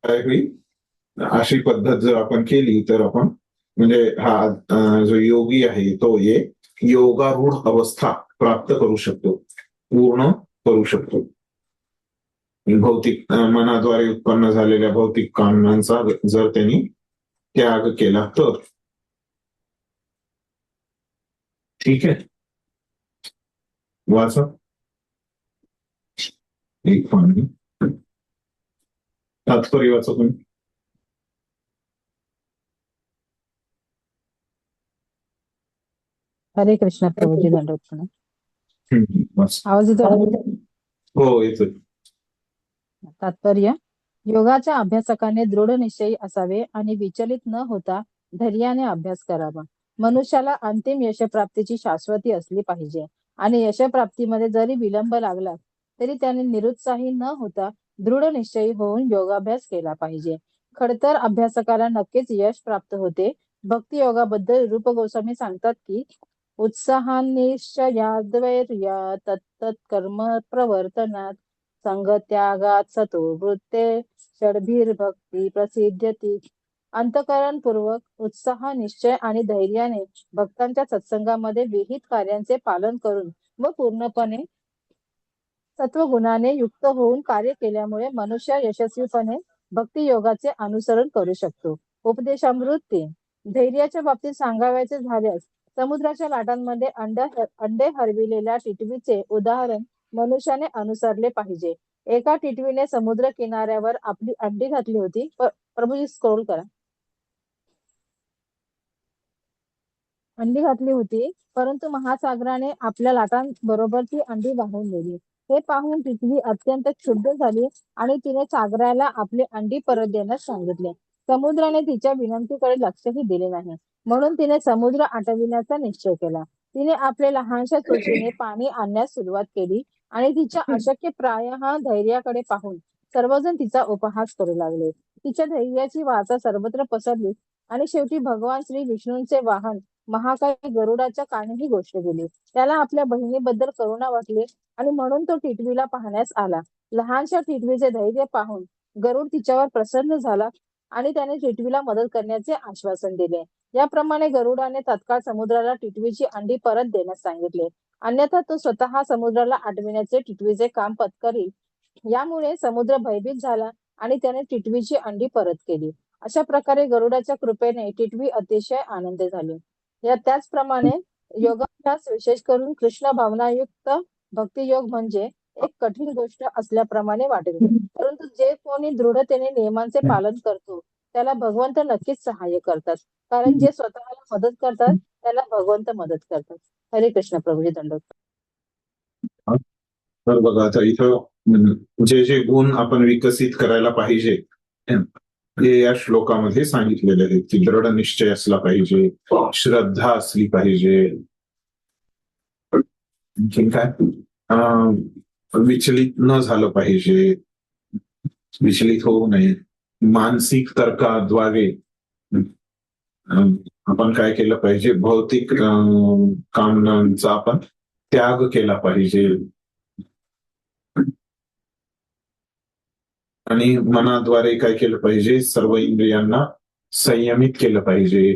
[SPEAKER 1] काय होईल? अशी पद्धत जर आपण केली तर आपण म्हणजे हा जो योगी आहे तो ये योगारूढ अवस्था प्राप्त करू शकतो, पूर्ण करू शकतो. भौतिक मनाद्वारे उत्पन्न झालेल्या भौतिक कामनांचा जर त्यांनी त्याग केला तर. ठीक आहे, वाचा एक पाणी तात्पर्य वाचा तुम्ही.
[SPEAKER 3] हरे कृष्ण प्रभूजी. दंडवत प्रणाम.
[SPEAKER 1] वाच.
[SPEAKER 3] आवाज येतो?
[SPEAKER 1] हो येतोय.
[SPEAKER 3] तात्पर्य: योगाच्या अभ्यासकाने दृढ निश्चयी असावे आणि विचलित न होता धैर्याने अभ्यास करावा. मनुष्याला अंतिम यशप्राप्तीची शाश्वती असली पाहिजे आणि यशप्राप्तीमध्ये जरी विलंब लागला तरी त्याने निरुत्साही न होता दृढ निश्चयी होऊन योगाभ्यास केला पाहिजे. खडतर अभ्यासकाला नक्कीच यश प्राप्त होते. भक्ती योगाबद्दल रूप गोस्वामी सांगतात की उत्साहानिश्चयाद्वैर्या तत्तत् कर्म प्रवर्तनात संगत्यागात सतो वृत्ते षड्भिर्भक्ती प्रसिद्ध्यती. अंतःकरणपूर्वक उत्साह, निश्चय आणि धैर्याने भक्तांच्या सत्संगामध्ये विहित कार्यांचे पालन करून व पूर्णपणे सत्वगुणाने युक्त होऊन कार्य केल्यामुळे मनुष्य यशस्वीपणे भक्ती योगाचे अनुसरण करू शकतो. उपदेशामृत 3. धैर्याच्या बाबतीत सांगावयाचे झाल्यास समुद्राच्या लाटांमध्ये अंडे हरविलेल्या टिटवीचे उदाहरण मनुष्याने अनुसरले पाहिजे. एका टिटवीने समुद्र किनाऱ्यावर आपली अंडी घातली होती. प्रभूजी स्क्रोल करा. अंडी घातली होती, परंतु महासागराने आपल्या लाटांबरोबर ती अंडी वाहून नेली. हे पाहून टिटवी अत्यंत क्षुब्ध झाली आणि तिने सागराला आपली अंडी परत देण्यास सांगितले. समुद्राने तिच्या विनंतीकडे लक्षही दिले नाही, म्हणून तिने समुद्र आटविण्याचा निश्चय केला. तिने आपल्या लहानशा चोचीने पाणी आणण्यास सुरुवात केली आणि तिच्या अशक्य प्रायः धैर्याकडे पाहून सर्वजण तिचा उपहास करू लागले. तिच्या धैर्याची वाचा सर्वत्र पसरली आणि शेवटी भगवान श्री विष्णूंचे वाहन महाकाय गरुडाच्या कानी ही गोष्ट गेली. त्याला आपल्या बहिणीबद्दल करुणा वाटली आणि म्हणून तो टिटवीला पाहण्यास आला. लहानशा टिटवीचे धैर्य पाहून गरुड तिच्यावर प्रसन्न झाला आणि त्याने टिटवीला मदत करण्याचे आश्वासन दिले. याप्रमाणे गरुडाने तत्काळ समुद्राला टिटवीची अंडी परत देण्यास सांगितले. अन्यथा तो स्वतः समुद्राला आडविण्याचे टिटवीचे काम पत्करील. यामुळे समुद्र भयभीत झाला आणि त्याने टिटवीची अंडी परत केली. अशा प्रकारे गरुडाच्या कृपेने टिटवी अतिशय आनंदी झाली. त्याचप्रमाणे योगाभ्यास विशेष करून कृष्ण भावनायुक्त भक्तियोग म्हणजे एक कठीण गोष्ट असल्याप्रमाणे वाटेल, परंतु जे कोणी दृढतेने नियमांचे पालन करतो त्याला भगवंत नक्कीच सहाय्य करतात, कारण जे स्वतःला मदत करतात त्याला भगवंत मदत करतात. हरे कृष्ण. प्रभूजी दंडवत.
[SPEAKER 1] तर बघा आता इथं जे जे गुण आपण विकसित करायला पाहिजे हे या श्लोकामध्ये सांगितलेले आहेत की दृढ निश्चय असला पाहिजे, श्रद्धा असली पाहिजे, आणखीन काय विचलित न झालं पाहिजे, विचलित होऊ नये, मानसिक तर्काद्वारे आपण काय केलं पाहिजे, भौतिक कामनांचा आपण त्याग केला पाहिजे आणि मनाद्वारे काय केलं पाहिजे, सर्व इंद्रियांना संयमित केलं पाहिजे.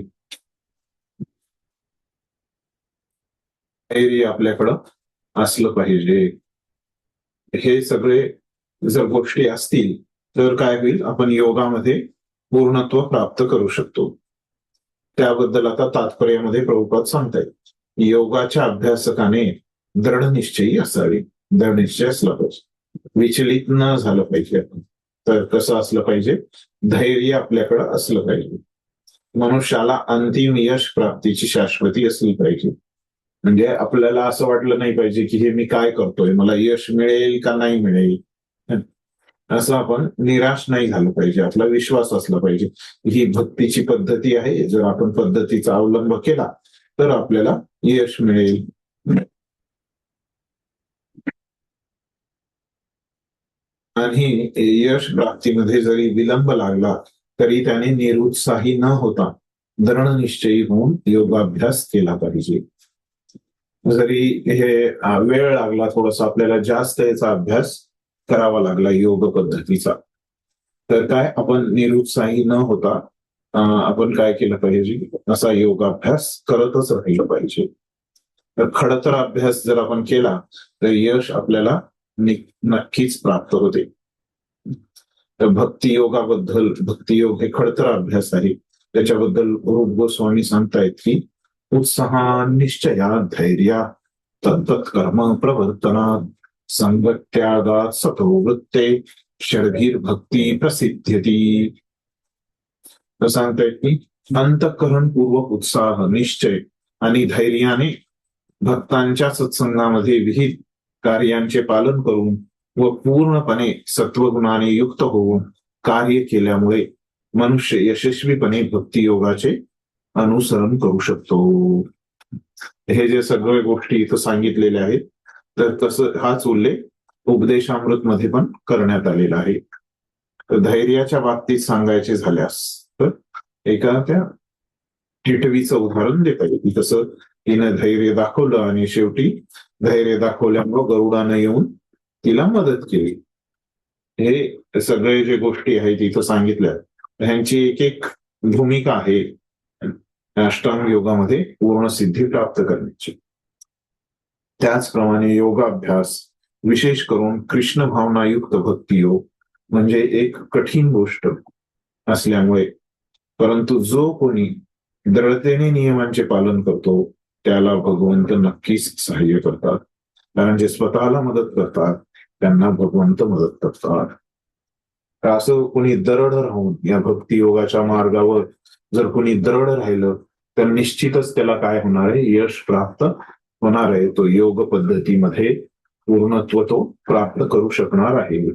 [SPEAKER 1] धैर्य आपल्याकडं असलं पाहिजे. हे सगळे जर गोष्टी असतील तर काय होईल, आपण योगामध्ये पूर्णत्व प्राप्त करू शकतो. त्याबद्दल आता तात्पर्यामध्ये प्रभुपाद सांगतायत, योगाच्या अभ्यासकाने दृढ निश्चयी असावे. दृढ निश्चय असला पाहिजे, विचलित न झालं पाहिजे. आपण तर कसं असलं पाहिजे, धैर्य आपल्याकडं असलं पाहिजे. मनुष्याला अंतिम यश प्राप्तीची शाश्वती असली पाहिजे. म्हणजे आपल्याला असं वाटलं नाही पाहिजे की हे मी काय करतोय, मला यश मिळेल का नाही मिळेल, असं आपण निराश नाही झालं पाहिजे. आपला विश्वास असला पाहिजे ही भक्तीची पद्धती आहे, जर आपण पद्धतीचा अवलंब केला तर आपल्याला यश मिळेल. आणि यश प्राप्तीमध्ये जरी विलंब लागला तरी त्याने निरुत्साही न होता दृढ निश्चयी होऊन योगाभ्यास केला पाहिजे. जरी हे वेळ लागला, थोडासा आपल्याला जास्त याचा अभ्यास करावा लागला योग पद्धतीचा, तर काय आपण निरुत्साही न होता आपण काय केलं पाहिजे, असा योगाभ्यास करतच राहिलं पाहिजे. तर खडतर अभ्यास जर आपण केला तर यश आपल्याला नक्कीच प्राप्त होते. तर भक्तियोगाबद्दल, भक्तियोग हे खडतर अभ्यास आहे, त्याच्याबद्दल रूप गोस्वामी सांगतायत की उत्साहा निश्चया धैर्या तत्तत्कर्म प्रवर्तनात संगत्यागात सतोवृत्ते षडभीर भक्ती प्रसिद्ध्यती. तर सांगतायत की अंतःकरणपूर्वक उत्साह, निश्चय आणि धैर्याने भक्तांच्या सत्संगामध्ये विहित कार्यांचे पालन करून व पूर्णपणे सत्वगुणाने युक्त होऊन कार्य केल्यामुळे मनुष्य यशस्वीपणे भक्तियोगाचे अनुसरण करू शकतो. हे जे सगळे गोष्टी इथं सांगितलेल्या आहेत, तर तसं हाच उल्लेख उपदेशामृत मध्ये पण करण्यात आलेला आहे. तर धैर्याच्या बाबतीत सांगायचे झाल्यास तर एका त्या टिटवीचं उदाहरण देता येईल. तसं तिनं धैर्य दाखवलं आणि शेवटी धैर्य दाखवल्यामुळं गरुडानं येऊन तिला मदत केली. हे सगळे जे गोष्टी आहेत इथं सांगितल्या, ह्यांची एक एक भूमिका आहे अष्टांग योगामध्ये पूर्ण सिद्धी प्राप्त करण्याची. त्याचप्रमाणे योगाभ्यास, विशेष करून कृष्ण भावनायुक्त भक्तियोग म्हणजे एक कठीण गोष्ट असल्यामुळे, परंतु जो कोणी दृढतेने नियमांचे पालन करतो त्याला भगवंत नक्कीच सहाय्य करतात, कारण जे स्वतःला मदत करतात त्यांना भगवंत मदत करतात. तर असं कोणी दृढ राहून या भक्तियोगाच्या मार्गावर जर कोणी दृढ राहिलं तर निश्चितच त्याला काय होणार आहे, यश प्राप्त होणार आहे. तो योग पद्धतीमध्ये पूर्णत्व तो प्राप्त करू शकणार आहे.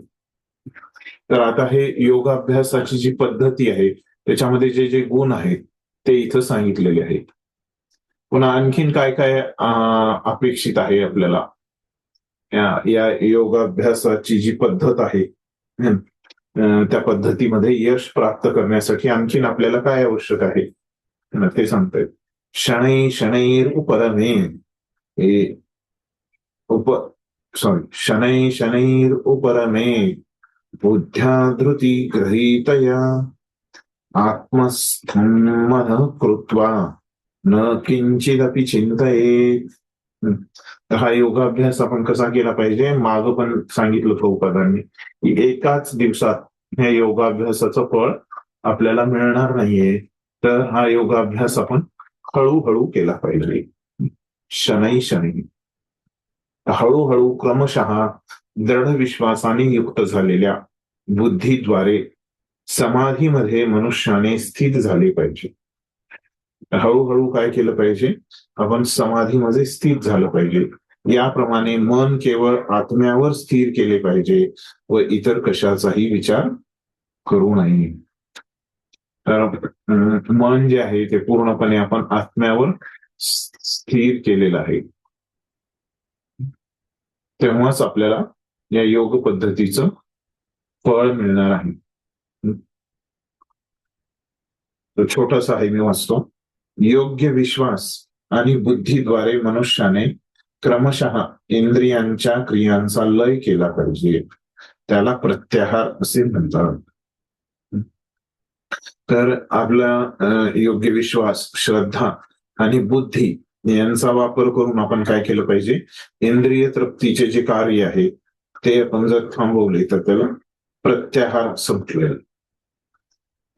[SPEAKER 1] तर आता हे योगाभ्यासाची जी पद्धती आहे त्याच्यामध्ये जे जे गुण आहेत ते इथं सांगितलेले आहेत. पुन्हा आणखीन काय काय अपेक्षित आहे आपल्याला या योगाभ्यासाची जी पद्धत आहे त्या पद्धतीमध्ये यश प्राप्त करण्यासाठी आणखीन आपल्याला काय आवश्यक आहे ते सांगतायत. शनै शनैर उपरमे हे शनै शनैर उपरमे बुद्ध्या धृती गृहीतया आत्मस्थं मनः कृत्वा न किंचिदपि चिंतयेत. तर हा योगाभ्यास आपण कसा केला पाहिजे, माग पण सांगितलं प्रभुपादांनी की एकाच दिवसात ह्या योगाभ्यासाचं फळ आपल्याला मिळणार नाहीये. तर हा योगाभ्यास आपण हळूहळू केला पाहिजे. शनै शनै हळूहळू क्रमशः दृढ विश्वासाने युक्त झालेल्या बुद्धीद्वारे समाधीमध्ये मनुष्याने स्थित झाले पाहिजे. हळूहळू काय केलं पाहिजे, आपण समाधीमध्ये स्थित झालं पाहिजे. याप्रमाणे मन केवळ आत्म्यावर स्थिर केले पाहिजे व इतर कशाचाही विचार करू नये. तर मन जे आहे ते पूर्णपणे आपण आत्म्यावर स्थिर केलेलं आहे. तेव्हाच आपल्याला या योग पद्धतीचं फळ मिळणार आहे. छोटासा आहे मी वाचतो. योग्य विश्वास आणि बुद्धीद्वारे मनुष्याने क्रमशः इंद्रियांच्या क्रियांचा लय केला पाहिजे. त्याला प्रत्याहार असे म्हणतात. तर आपला योग्य विश्वास, श्रद्धा आणि बुद्धी यांचा वापर करून आपण काय केलं पाहिजे, इंद्रिय तृप्तीचे जे कार्य आहे ते आपण जर थांबवले तर त्याला प्रत्याहार संपलेलं.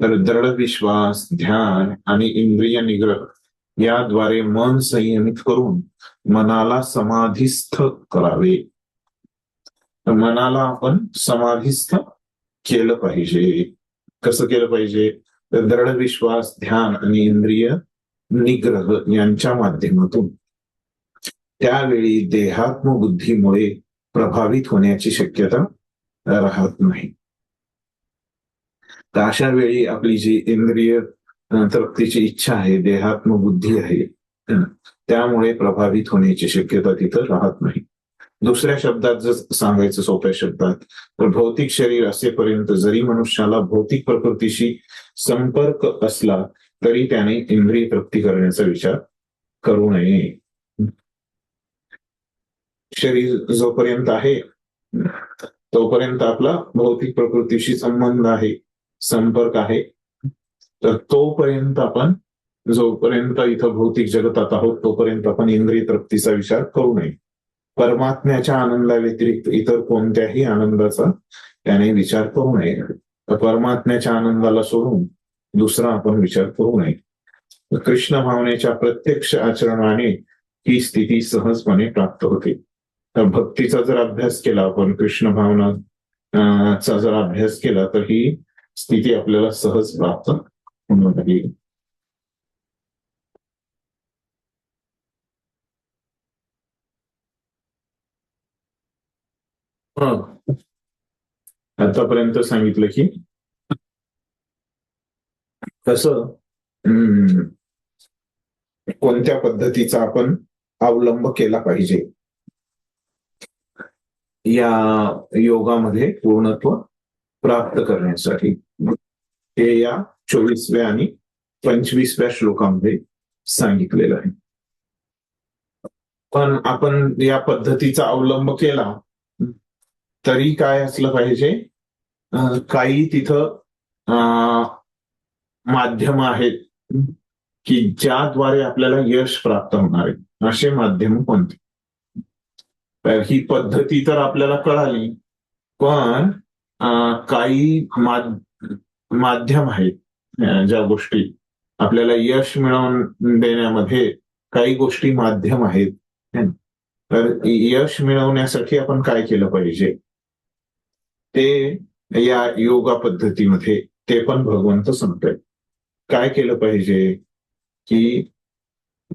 [SPEAKER 1] तर दृढ विश्वास, ध्यान आणि इंद्रिय निग्रह याद्वारे मन संयमित करून मनाला समाधीस्थ करावे. मनाला आपण समाधीस्थ केलं पाहिजे. कसं केलं पाहिजे, तर दृढ विश्वास, ध्यान आणि इंद्रिय निग्रह यांच्या माध्यमातून. त्यावेळी देहात्मबुद्धीमुळे प्रभावित होण्याची शक्यता राहत नाही. तर अशा वेळी आपली जी इंद्रिय तृप्तीची इच्छा आहे, देहात्मबुद्धी आहे, त्यामुळे प्रभावित होण्याची शक्यता तिथं राहत नाही. दुसऱ्या शब्दात जर सांगायचं, सोप्या शब्दात, तर भौतिक शरीर असेपर्यंत जरी मनुष्याला भौतिक प्रकृतीशी संपर्क असला तरी त्याने इंद्रिय तृप्ती करण्याचा विचार करू नये. शरीर जोपर्यंत आहे तोपर्यंत आपला भौतिक प्रकृतीशी संबंध आहे, संपर्क आहे. तर तोपर्यंत आपण, जोपर्यंत इथं भौतिक जगतात आहोत तोपर्यंत आपण इंद्रिय तृप्तीचा विचार करू नये. परमात्म्याच्या आनंदाव्यतिरिक्त इतर कोणत्याही आनंदाचा त्याने विचार करू नये. परमात्म्याच्या आनंदाला सोडून दुसरा आपण विचार करू नये. कृष्ण भावनेच्या प्रत्यक्ष आचरणाने ही स्थिती सहजपणे प्राप्त होते. तर भक्तीचा जर अभ्यास केला आपण, कृष्ण भावनाचा जर अभ्यास केला तर ही स्थिती आपल्याला सहज प्राप्त होणार आहे. आतापर्यंत सांगितलं की कसं कोणत्या पद्धतीचा आपण अवलंब केला पाहिजे या योगामध्ये पूर्णत्व प्राप्त करण्यासाठी. हे या 24व्या आणि 25व्या श्लोकामध्ये सांगितलेलं आहे. पण आपण या पद्धतीचा अवलंब केला तरी काय असलं पाहिजे, काही तिथं माध्यम आहेत की ज्याद्वारे आपल्याला यश प्राप्त होणार आहे. असे माध्यम कोणते, तर ही पद्धती तर आपल्याला कळाली, पण काही माध्यम आहेत ज्या गोष्टी आपल्याला यश मिळवून देण्यामध्ये, काही गोष्टी माध्यम आहेत. तर यश मिळवण्यासाठी आपण काय केलं पाहिजे ते या योगा पद्धतीमध्ये ते पण भगवंत सांगतायत. काय केलं पाहिजे की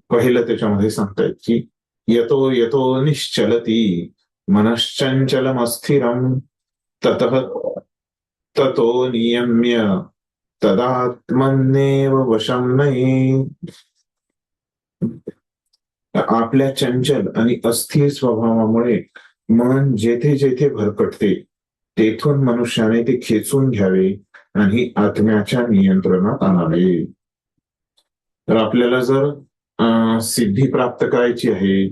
[SPEAKER 1] पहिलं त्याच्यामध्ये सांगतायत की यतो यतो निश्चलती मनश्चंचलम अस्थिरम ततः ततो नियम्य तदात्मन्येव वशं नयेत्. आपल्या चंचल आणि अस्थिर स्वभावामुळे मन जेथे जेथे भरकटते तेथून मनुष्याने ते खेचून घ्यावे आणि आत्म्याच्या नियंत्रणात आणावे. तर आपल्याला जर सिद्धी प्राप्त करायची आहे,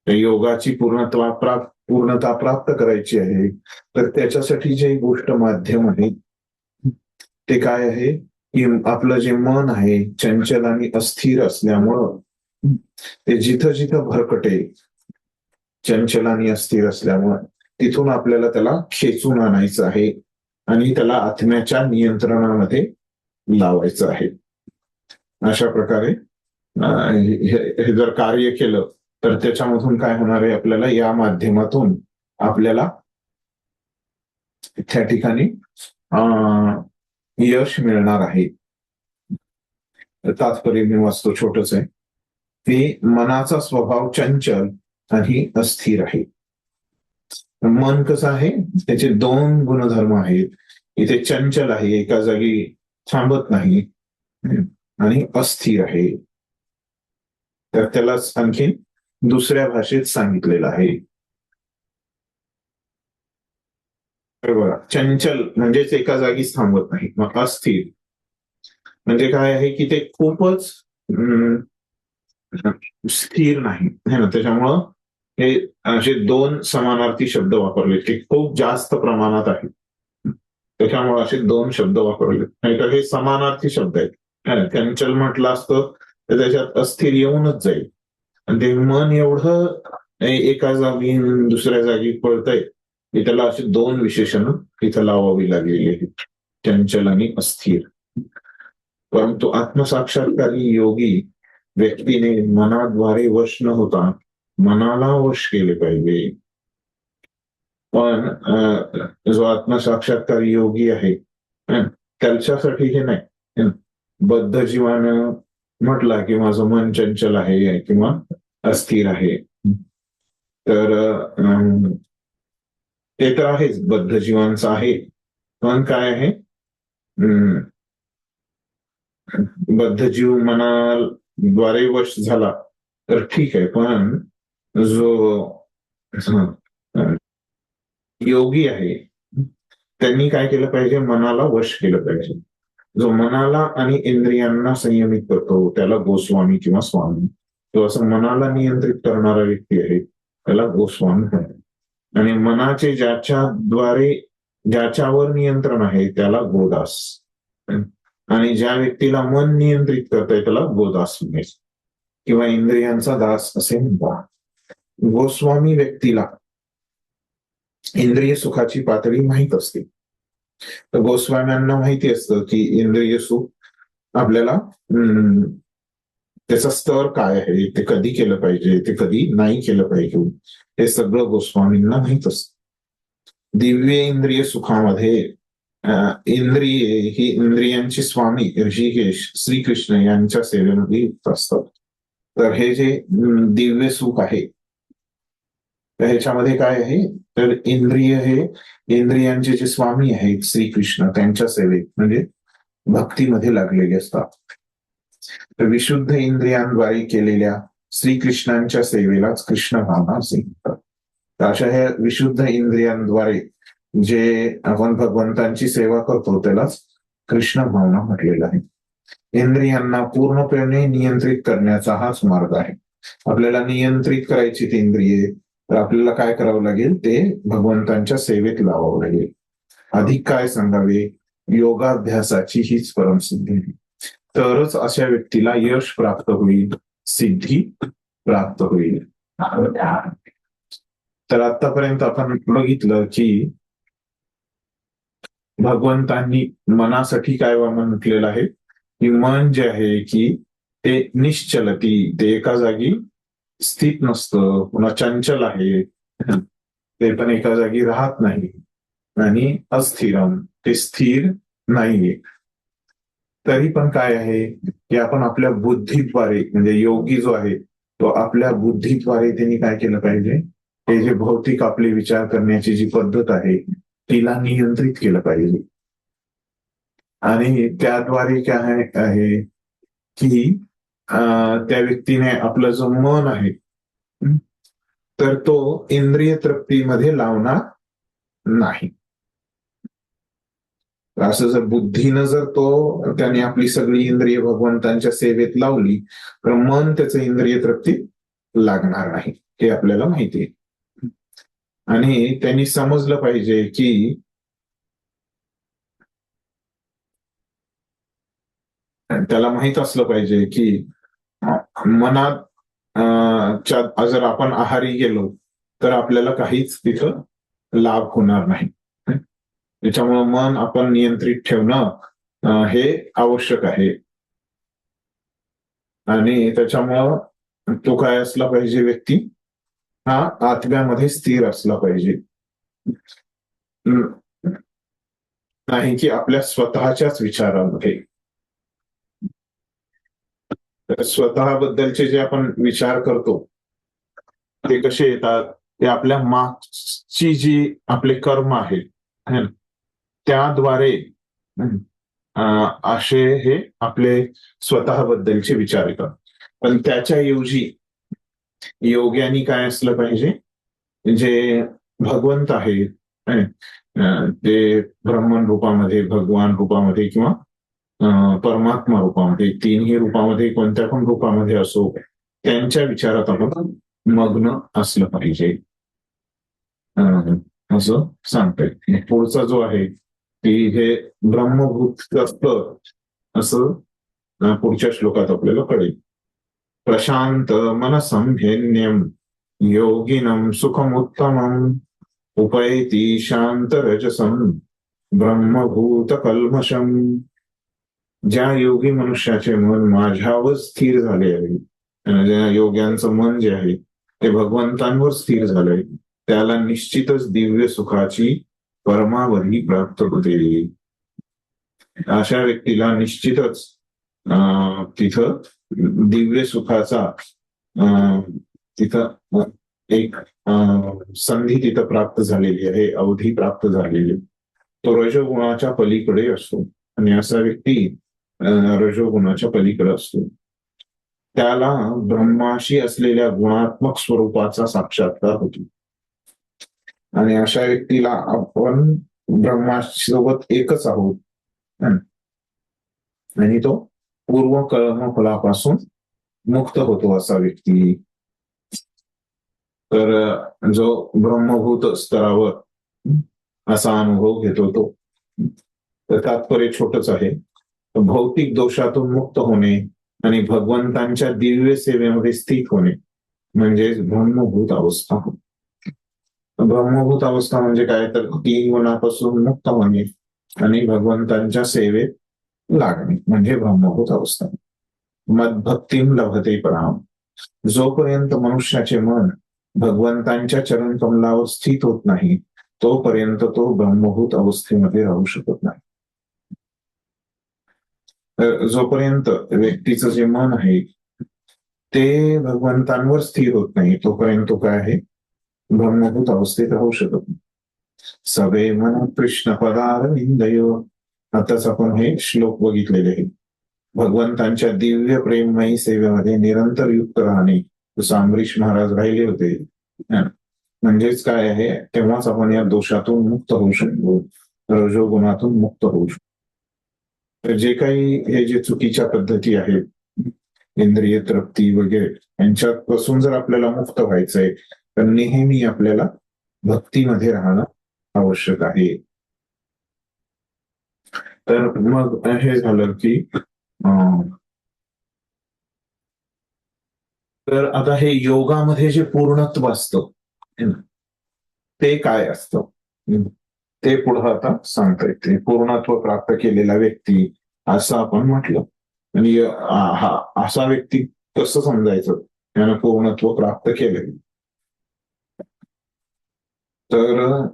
[SPEAKER 1] योगाची पूर्णता प्राप्त करायची आहे, तर त्याच्यासाठी जे गोष्ट माध्यम आहे ते काय आहे की आपलं जे मन आहे चंचल आणि अस्थिर असल्यामुळं ते जिथं जिथं भरकटे, चंचल आणि अस्थिर असल्यामुळं तिथून आपल्याला त्याला खेचून आणायचं आहे आणि त्याला आत्म्याच्या नियंत्रणामध्ये लावायचं आहे. अशा प्रकारे हे जर कार्य केलं तर त्याच्यामधून काय होणार आहे, आपल्याला या माध्यमातून आपल्याला त्या ठिकाणी यश मिळणार आहे. तात्पर्य मी वाचतो, छोटच आहे, की मनाचा स्वभाव चंचल आणि अस्थिर आहे. मन कसं आहे, त्याचे 2 गुणधर्म आहेत. इथे चंचल आहे, एका जागी थांबत नाही, आणि अस्थिर आहे. तर त्याला आणखी दुसऱ्या भाषेत सांगितलेलं आहे. बघा, चंचल म्हणजेच एका जागीच थांबत नाही. मग अस्थिर म्हणजे काय आहे की ते खूपच स्थिर नाही है ना. त्याच्यामुळं हे असे 2 समानार्थी शब्द वापरले की खूप जास्त प्रमाणात आहे, त्याच्यामुळे असे 2 शब्द वापरले. नाहीतर हे समानार्थी शब्द आहेत. चंचल म्हटलं असतं तर त्याच्यात अस्थिर येऊनच जाईल, आणि ते मन एवढं एका जागी दुसऱ्या जागी पळतंय की त्याला असे 2 विशेषण इथं लावावी लागलेली आहेत, चंचल आणि अस्थिर. परंतु आत्मसाक्षात्कारी योगी व्यक्तीने मनाद्वारे वश न होता मनाला वश केले पाहिजे. पण जो आत्मसाक्षात्कारी योगी आहे त्याच्यासाठी हे नाही, बद्ध जीवानं म्हटला की माझं मन चंचल आहे किंवा अस्थिर आहे, तर ते तर आहेच, बद्ध जीवांचं आहे. पण काय आहे, बद्ध जीव मनाद्वारे वश झाला तर ठीक आहे, पण जो योगी आहे त्यांनी काय केलं पाहिजे, मनाला वश केलं पाहिजे. जो मनाला आणि इंद्रियांना संयमित करतो त्याला गोस्वामी किंवा स्वामी, तो असं मनाला नियंत्रित करणारा व्यक्ती आहे त्याला गोस्वामी आहे. आणि मनाचे ज्याच्यावर नियंत्रण आहे त्याला गोदास, आणि ज्या व्यक्तीला मन नियंत्रित करताय त्याला गोदास किंवा इंद्रियांचा दास असे म्हणतात. गोस्वामी व्यक्तीला इंद्रिय सुखाची पातळी माहीत असते. तर गोस्वाम्यांना माहिती असतं की इंद्रिय सुख आपल्याला त्याचा स्तर काय आहे, ते कधी केलं पाहिजे, ते कधी नाही केलं पाहिजे, हे सगळं गोस्वामींना माहीत असतं. दिव्य इंद्रिय सुखामध्ये इंद्रिये ही इंद्रियांची स्वामी ऋषिकेश श्रीकृष्ण यांच्या सेवेमध्ये युक्त असतात. तर हे जे दिव्य सुख आहे तर ह्याच्यामध्ये काय आहे, तर इंद्रिय हे इंद्रियांचे जे स्वामी आहेत श्रीकृष्ण त्यांच्या सेवेत म्हणजे भक्तीमध्ये लागलेले असतात. तर विशुद्ध इंद्रियांद्वारे केलेल्या श्रीकृष्णांच्या सेवेलाच कृष्ण भावना असे म्हणतात. तर अशा ह्या विशुद्ध इंद्रियांद्वारे जे आपण भगवंतांची सेवा करतो त्यालाच कृष्ण भावना म्हटलेलं आहे. इंद्रियांना पूर्णपणे नियंत्रित करण्याचा हाच मार्ग आहे. आपल्याला नियंत्रित करायची ती इंद्रिये, तर आपल्याला काय करावं लागेल, ते भगवंतांच्या सेवेत लावावं लागेल. अधिक काय सांगावे, योगाभ्यासाची हीच परमसिद्धी, तरच अशा व्यक्तीला यश प्राप्त होईल, सिद्धी प्राप्त होईल. तर आतापर्यंत आपण बघितलं की भगवंतांनी मनासाठी काय म्हटलेलं आहे की मन जे आहे की ते निश्चलती, ते एका जागी स्थित नसतं, पुन्हा चंचल आहे, ते पण एका जागी राहत नाही, आणि अस्थिरम, ते स्थिर नाहीये. तरी पण काय आहे की आपण आपल्या बुद्धीद्वारे, म्हणजे योगी जो आहे तो आपल्या बुद्धीद्वारे त्यांनी काय केलं पाहिजे, हे जे भौतिक आपले विचार करण्याची जी पद्धत आहे तिला नियंत्रित केलं पाहिजे. आणि त्याद्वारे काय आहे की त्या व्यक्तीने आपलं जो मन आहे तर तो इंद्रिय तृप्तीमध्ये लावणार नाही. असं जर बुद्धीनं जर त्याने आपली सगळी इंद्रिय भगवंतांच्या सेवेत लावली तर मन त्याचं इंद्रिय तृप्ती लागणार नाही, हे आपल्याला माहिती आहे. आणि त्यांनी समजलं पाहिजे की त्याला माहित असलं पाहिजे की मनात जर आपण आहारी गेलो तर आपल्याला काहीच तिथं लाभ होणार नाही. त्याच्यामुळं मन आपण नियंत्रित ठेवणं हे आवश्यक आहे. आणि त्याच्यामुळं तो काय असला पाहिजे, व्यक्ती हा आत्म्यामध्ये स्थिर असला पाहिजे, नाही की आपल्या स्वतःच्याच विचारामध्ये. स्वतःबद्दलचे जे आपण विचार करतो ते कसे येतात, ते आपल्या मागची जी आपले कर्म आहेत त्याद्वारे असे हे आपले स्वतःबद्दलचे विचार येतात. पण त्याच्याऐवजी योग्यानी काय असलं पाहिजे, जे भगवंत आहेत ते ब्रह्मन रूपामध्ये, भगवान रूपामध्ये किंवा परमात्मा रूपामध्ये, तीनही रूपामध्ये कोणत्या पण रूपामध्ये असो, त्यांच्या विचारात आपण मग्न असलं पाहिजे असं सांगताय. पुढचा जो आहे की हे ब्रह्मभूत असतं असं पुढच्या श्लोकात आपल्याला कळेल. प्रशांत मनसंहेन्यम योगिनम सुखमुत्तमम उपैति शांत रजसम ब्रह्मभूत कल्मषम. ज्या योगी मनुष्याचे मन माझ्यावर स्थिर झाले आहे, ज्या योग्यांचं मन जे आहे ते भगवंतांवर स्थिर झालंय, त्याला निश्चितच दिव्य सुखाची परमावधी प्राप्त होते. अशा व्यक्तीला निश्चितच तिथं दिव्य सुखाचा तिथं एक संधी तिथं प्राप्त झालेली आहे, अवधी प्राप्त झालेली. तो रजोगुणाच्या पलीकडे असतो आणि असा व्यक्ती रजोगुणाच्या पलीकडे असतो. त्याला ब्रह्माशी असलेल्या गुणात्मक स्वरूपाचा साक्षात्कार होतो आणि अशा व्यक्तीला आपण ब्रह्मासोबत एकच आहोत आणि तो पूर्व कर्मफलापासून मुक्त होतो असा व्यक्ती. तर जो ब्रह्मभूत स्तरावर असा अनुभव घेतो तो, तर तात्पर्य छोटच आहे. भौतिक दोषातून मुक्त होणे आणि भगवंतांच्या दिव्य सेवेमध्ये स्थित होणे म्हणजे ब्रह्मभूत अवस्था. ब्रह्मभूत अवस्था म्हणजे काय, तर 3 गुणापासून मुक्त होणे आणि भगवंतांच्या सेवेत लागणे म्हणजे ब्रह्मभूत अवस्था. मद्भक्तीम लभते पराम. जोपर्यंत मनुष्याचे मन भगवंतांच्या चरण कमलावर स्थित होत नाही तोपर्यंत तो ब्रह्मभूत अवस्थेमध्ये राहू शकत नाही. जोपर्यंत व्यक्तीचं जे मन आहे ते भगवंतांवर स्थिर होत नाही तोपर्यंत तो काय आहे, ब्रह्मभूत अवस्थेत राहू शकत नाही. सवे मन कृष्ण पदार निंदयो. आताच आपण हे श्लोक बघितलेले आहे. भगवंतांच्या दिव्य प्रेममयी सेवेमध्ये निरंतर युक्त राहणे, जसं अमरीश महाराज राहिले होते. म्हणजेच काय आहे, तेव्हाच आपण या दोषातून मुक्त होऊ शकतो, रजोगुणातून मुक्त होऊ शकतो. तर जे काही हे जे चुकीच्या पद्धती आहेत, इंद्रिय तृप्ती वगैरे, यांच्यापासून जर आपल्याला मुक्त व्हायचंय तर नेहमी आपल्याला भक्तीमध्ये राहणं आवश्यक आहे. तर मग हे झालं की तर आता हे योगामध्ये जे पूर्णत्व असतं ते काय असतं ते पुढं आता सांगता येते. पूर्णत्व प्राप्त केलेला व्यक्ती असं आपण म्हटलं, आणि असा व्यक्ती कसं समजायचं त्यानं पूर्णत्व प्राप्त केलं, तर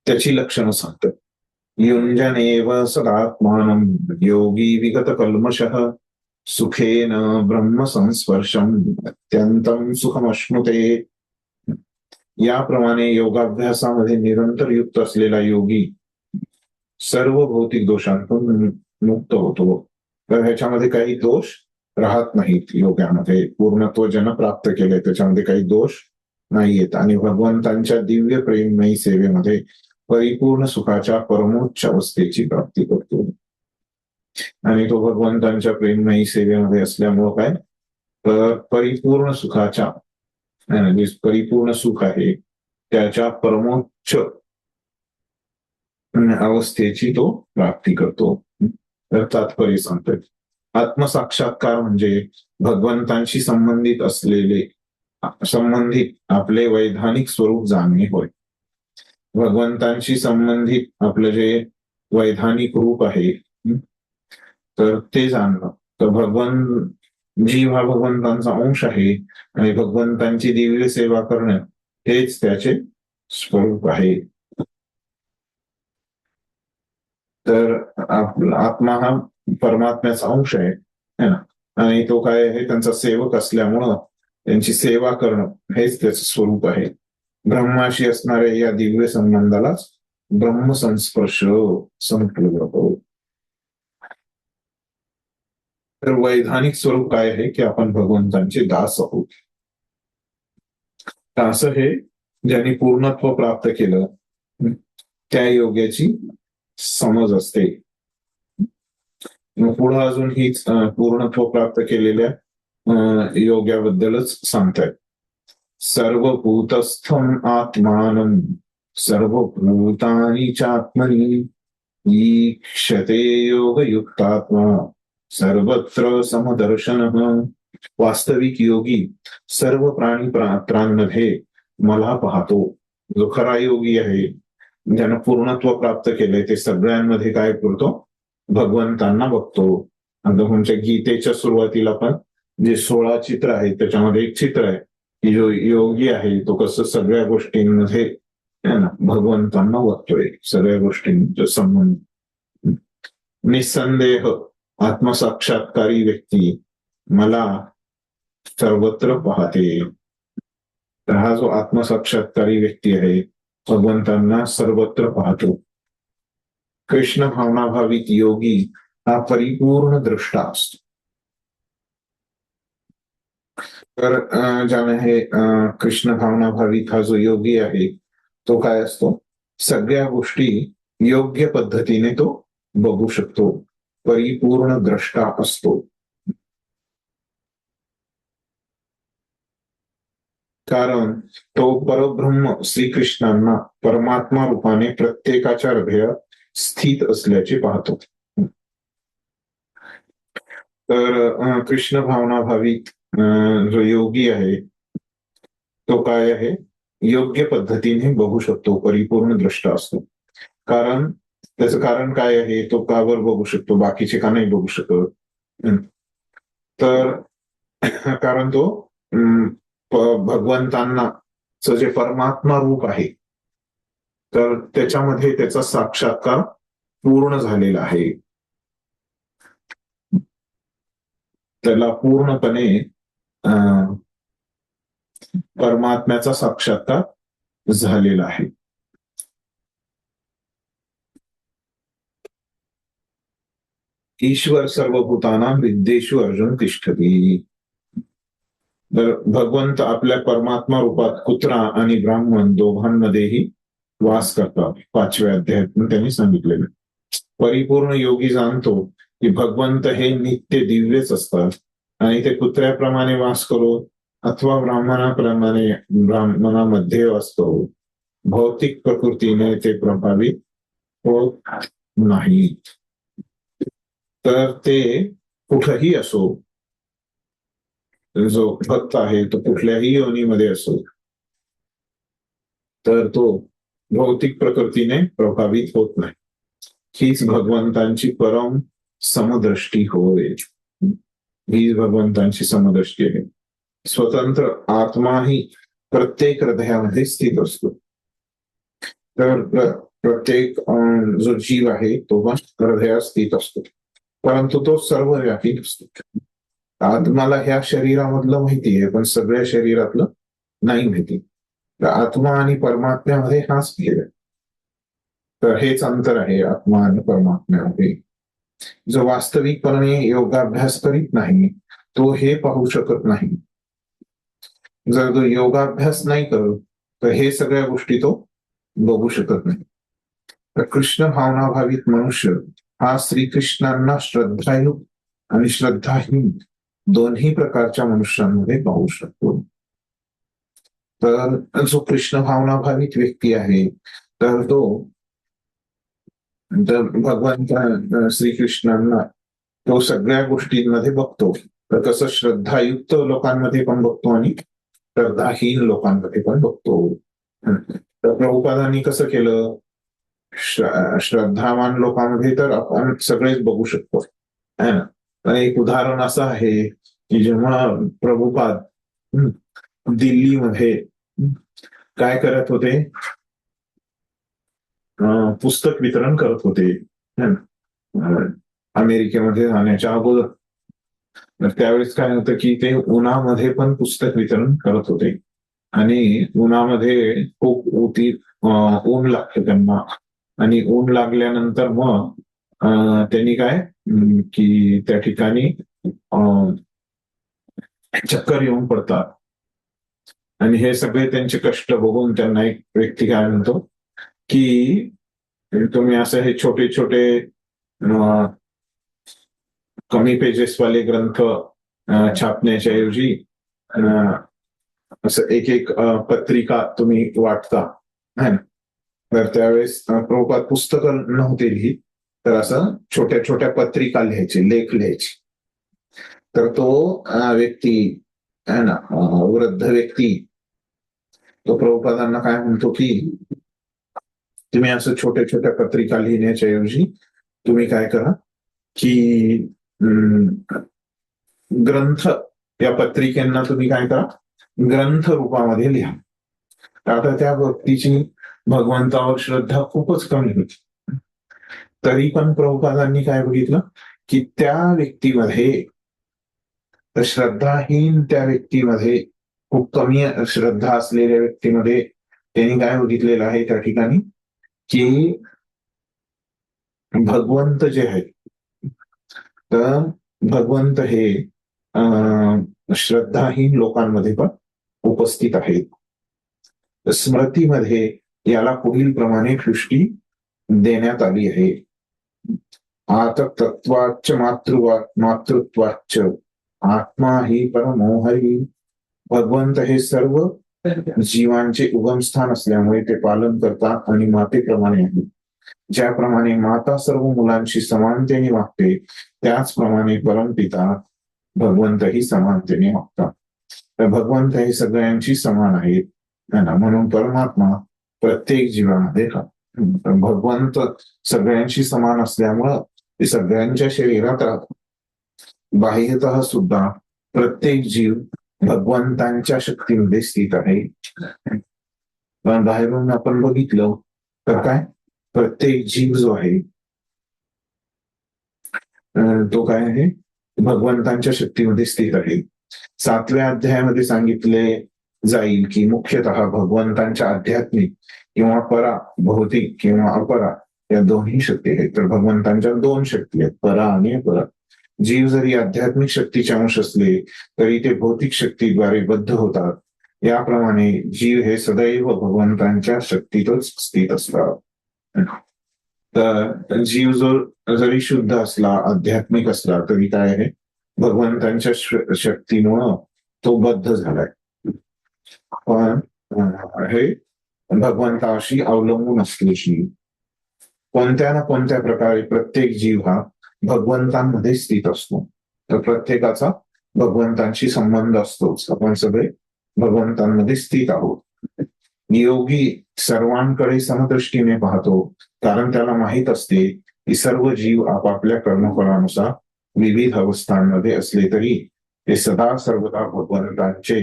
[SPEAKER 1] त्याची लक्षणं सांगतात. युञ्जनेव सदात्मानं योगी विगत कल्मषः सुखेन ब्रह्म संस्पर्शम अत्यंतम सुखमश्नुते. याप्रमाणे योगाभ्यासामध्ये निरंतर युक्त असलेला योगी सर्व भौतिक दोषांतून मुक्त होतो. तर ह्याच्यामध्ये काही दोष राहत नाहीत. योगामध्ये पूर्णत्व ज्यानं प्राप्त केलंय त्याच्यामध्ये काही दोष नाहीयेत आणि भगवंतांच्या दिव्य प्रेममयी सेवेमध्ये परिपूर्ण सुखाच्या परमोच्च अवस्थेची प्राप्ती करतो. आणि तो भगवंतांच्या प्रेममयी सेवेमध्ये असल्यामुळं काय, तर परिपूर्ण सुखाच्या जे परिपूर्ण सुख आहे त्याच्या परमोच्च अवस्थेची तो प्राप्ती करतो. तर तात्पर्य सांगतोय, आत्मसाक्षात्कार म्हणजे भगवंतांशी संबंधित आपले वैधानिक स्वरूप जाणणे होय. भगवंतांशी संबंधित आपलं जे वैधानिक रूप आहे तर ते जाणणं. तर जीव हा भगवंतांचा अंश आहे आणि भगवंतांची दिव्य सेवा करणं हेच त्याचे स्वरूप आहे. तर आत्मा हा परमात्म्याचा अंश आहे ना, आणि तो काय आहे, त्यांचा सेवक असल्यामुळं त्यांची सेवा करणं हेच त्याचं स्वरूप आहे. ब्रह्माशी असणाऱ्या या दिव्य संबंधालाच ब्रह्मसंस्पर्श म्हटलं जातं. तर वैधानिक स्वरूप काय आहे की आपण भगवंतांचे दास आहोत. दास हे ज्यांनी पूर्णत्व प्राप्त केलं त्या योग्याची समज असते. पुढे अजून हीच पूर्णत्व प्राप्त केलेल्या योग्याबद्दलच सांगतायत. सर्वभूतस्थम आत्मानं सर्वभूतानि चात्मनि ईक्षते योगयुक्तात्मा सर्वत्र समदर्शनः. वास्तविक योगी सर्व प्राणीत्रांमध्ये मला पाहतो. जो खरा योगी आहे, ज्यानं पूर्णत्व प्राप्त केलंय, ते सगळ्यांमध्ये काय करतो, भगवंतांना बघतो. आता तुमच्या गीतेच्या सुरुवातीला पण जे 16 चित्र आहे त्याच्यामध्ये एक चित्र आहे की जो योगी आहे तो कसं सगळ्या गोष्टींमध्ये भगवंतांना बघतोय, सगळ्या गोष्टींचा संबंध. निसंदेह आत्मसाक्षात्कारी व्यक्ती मला सर्वत्र पाहते. तर हा जो आत्मसाक्षात्कारी व्यक्ती आहे भगवंतांना सर्वत्र पाहतो. कृष्ण भावनाभावित योगी हा परिपूर्ण द्रष्टा असतो. तर ज्याने हे कृष्ण भावनाभावित हा जो योगी आहे तो काय असतो, सगळ्या गोष्टी योग्य पद्धतीने तो बघू शकतो, परिपूर्ण द्रष्टा असतो. कारण तो परब्रह्म श्रीकृष्णांना परमात्मा रूपाने प्रत्येकाच्या हृदयात स्थित असल्याचे पाहतो. तर कृष्ण भावनाभावित जो योगी आहे तो काय आहे, योग्य पद्धतीने बघू शकतो, परिपूर्ण द्रष्टा असतो. कारण त्याचं कारण काय आहे, तो का बरं बघू शकतो, बाकीचे का नाही बघू शकत. तर कारण तो भगवंतांना जे परमात्मा रूप आहे तर त्याच्यामध्ये त्याचा साक्षात्कार पूर्ण झालेला आहे. त्याला पूर्णपणे परमात्म्याचा साक्षात्कार झालेला आहे. ईश्वर सर्वभूतानां हृद्येषु अर्जुन तिष्ठति. तर भगवंत आपल्या परमात्मा रूपात कुत्रा आणि ब्राह्मण दोघांमध्येही वास करतात. 5व्या अध्यायात त्यांनी सांगितलेलं. परिपूर्ण योगी जाणतो की भगवंत हे नित्य दिव्यच असतात आणि ते कुत्र्याप्रमाणे वास करो अथवा ब्राह्मणामध्ये वास करो, भौतिक प्रकृतीने ते प्रभावित होत नाहीत. तर ते कुठंही असो, जो भक्त आहे तो कुठल्याही योनीमध्ये असो, तर तो भौतिक प्रकृतीने प्रभावित होत नाही. हीच भगवंतांची परम समदृष्टी होय. हीच भगवंतांची समदृष्टी आहे. स्वतंत्र आत्माही प्रत्येक हृदयामध्ये स्थित असतो. तर प्रत्येक जो जीव आहे तो हृदयात स्थित असतो, परंतु तो सर्वव्यापी असतो. आत्माला ह्या शरीरामधलं माहिती आहे पण सगळ्या शरीरातलं नाही माहिती. आत्मा आणि परमात्म्यामध्ये हाच भेद आहे. तर हेच अंतर आहे आत्मा आणि परमात्म्यामध्ये. जो वास्तविकपणे योगाभ्यास करीत नाही तो हे पाहू शकत नाही. जर तो योगाभ्यास नाही करत तर हे सगळ्या गोष्टी तो बघू शकत नाही. तर कृष्ण भावनाभावित मनुष्य हा श्रीकृष्णांना श्रद्धायुक्त आणि श्रद्धाहीन दोन्ही प्रकारच्या मनुष्यांमध्ये पाहू शकतो. तर जो कृष्ण भावनाभावित व्यक्ती आहे तर तो भगवान श्रीकृष्णांना तो सगळ्या गोष्टींमध्ये बघतो. तर कसं श्रद्धायुक्त लोकांमध्ये पण बघतो आणि श्रद्धाहीन लोकांमध्ये पण बघतो. तर प्रभुपादांनी कसं केलं, श्रद्धावान लोकांमध्ये तर आपण सगळेच बघू शकतो है ना. तर एक उदाहरण असं आहे की जेव्हा प्रभुपाद दिल्लीमध्ये काय करत होते, पुस्तक वितरण करत होते अमेरिकेमध्ये जाण्याच्या अगोदर. तर त्यावेळेस काय होतं की ते उन्हामध्ये पण पुस्तक वितरण करत होते आणि उन्हामध्ये खूप ऊन लागतं त्यांना. आणि ऊन लागल्यानंतर मग त्यांनी काय की त्या ठिकाणी चक्कर येऊन पडतात. आणि हे सगळे त्यांचे कष्ट बघून त्यांना एक व्यक्ती काय म्हणतो की तुम्ही असं हे छोटे छोटे कमी पेजेसवाले ग्रंथ छापण्याच्या ऐवजी असं एक एक पत्रिका तुम्ही वाटता है ना. तर त्यावेळेस प्रभुपाद पुस्तकं नव्हते लिहित, तर असं छोट्या छोट्या पत्रिका लिहायचे, लेख लिहायचे. तर तो व्यक्ती है ना, वृद्ध व्यक्ती, तो प्रभुपादांना काय म्हणतो की तुम्ही असं छोट्या छोट्या पत्रिका लिहिण्याच्या ऐवजी तुम्ही काय करा की ग्रंथ, या पत्रिकांना तुम्ही काय करा ग्रंथ रूपामध्ये लिहा. आता त्या व्यक्तीची भगवंतावर श्रद्धा खूपच कमी होती. तरी पण प्रभुपादांनी काय बघितलं की त्या व्यक्तीमध्ये, तर श्रद्धाहीन त्या व्यक्तीमध्ये, खूप कमी श्रद्धा असलेल्या व्यक्तीमध्ये त्यांनी काय बघितलेलं आहे त्या ठिकाणी की भगवंत जे आहेत, तर भगवंत हे श्रद्धाहीन लोकांमध्ये पण उपस्थित आहेत. स्मृतीमध्ये याला पुढील प्रमाणे पुष्टी देण्यात आली आहे. आता तत्वाच्च मातृत्वाच्च आत्मा ही परमो हरी. भगवंत हे सर्व जीवांचे उगमस्थान असल्यामुळे ते पालन करतात आणि मातेप्रमाणे आहे. ज्याप्रमाणे माता सर्व मुलांशी समानतेने वागते, त्याचप्रमाणे परमपिता भगवंतही समानतेने वागतात. तर भगवंत हे सगळ्यांशी समान आहेत म्हणून परमात्मा प्रत्येक जीवामध्ये भगवंत सगळ्यांशी समान असल्यामुळं ते सगळ्यांच्या शरीरात राहतात. बाह्यतः सुद्धा प्रत्येक जीव भगवंतांच्या शक्तीमध्ये स्थित आहे. पण बाहेरून आपण बघितलं तर काय, प्रत्येक जीव जो आहे तो काय आहे, भगवंतांच्या शक्तीमध्ये स्थित आहे. 7व्या अध्यायामध्ये सांगितले जाईल की मुख्यतः भगवंतांच्या आध्यात्मिक किंवा परा, भौतिक किंवा अपरा या दोन्ही शक्ती आहेत. तर भगवंतांच्या 2 शक्ती आहेत, परा आणि अपरा. जीव जरी आध्यात्मिक शक्तीचे अंश असले तरी ते भौतिक शक्तीद्वारे बद्ध होतात. याप्रमाणे जीव हे सदैव भगवंतांच्या शक्तीतच स्थित असतात. तर जीव जरी शुद्ध असला, आध्यात्मिक असला, तरी काय आहे, भगवंतांच्या शक्तीमुळं तो बद्ध झालाय. पण हे भगवंताशी अवलंबून असल्याशी कोणत्या ना कोणत्या प्रकारे प्रत्येक जीव हा भगवंतांमध्ये स्थित असतो. तर प्रत्येकाचा भगवंतांशी संबंध असतोच. आपण सगळे भगवंतांमध्ये स्थित आहोत. योगी सर्वांकडे समदृष्टीने पाहतो, कारण त्याला माहित असते की सर्व जीव आपापल्या कर्मफळानुसार विविध अवस्थांमध्ये असले तरी ते सदा सर्वदा भगवंतांचे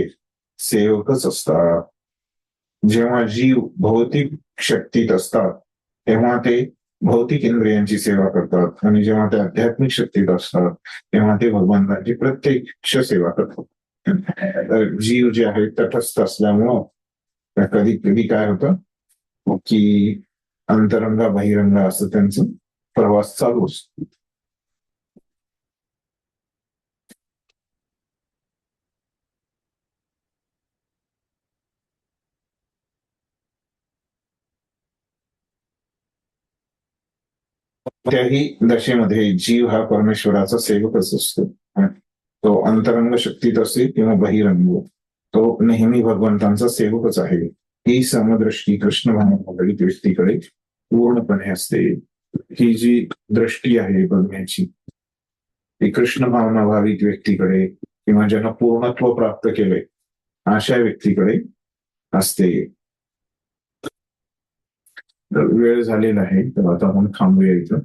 [SPEAKER 1] सेवकच असतात. जेव्हा जीव भौतिक शक्तीत असतात तेव्हा ते भौतिक इंद्रियांची सेवा करतात, आणि जेव्हा ते आध्यात्मिक शक्तीत असतात तेव्हा ते भगवंतांची प्रत्यक्ष सेवा करतात. जीव जे आहे तटस्थ असल्यामुळं कधी कधी काय होतं की अंतरंगा बहिरंगा असं त्यांचा प्रवास चालू असतो. त्याही दशेमध्ये जीव हा परमेश्वराचा सेवकच असतो. तो अंतरंग शक्तीत असे किंवा बहिरंग, तो नेहमी भगवंतांचा सेवकच आहे. ही समदृष्टी कृष्ण भावनाभावित व्यक्तीकडे पूर्णपणे असते. ही जी दृष्टी आहे बघण्याची, ती कृष्ण भावनाभावित व्यक्तीकडे किंवा ज्यांना पूर्णत्व प्राप्त केलंय अशा व्यक्तीकडे असते. वेळ झालेला आहे, तर आता आपण थांबूया इथं.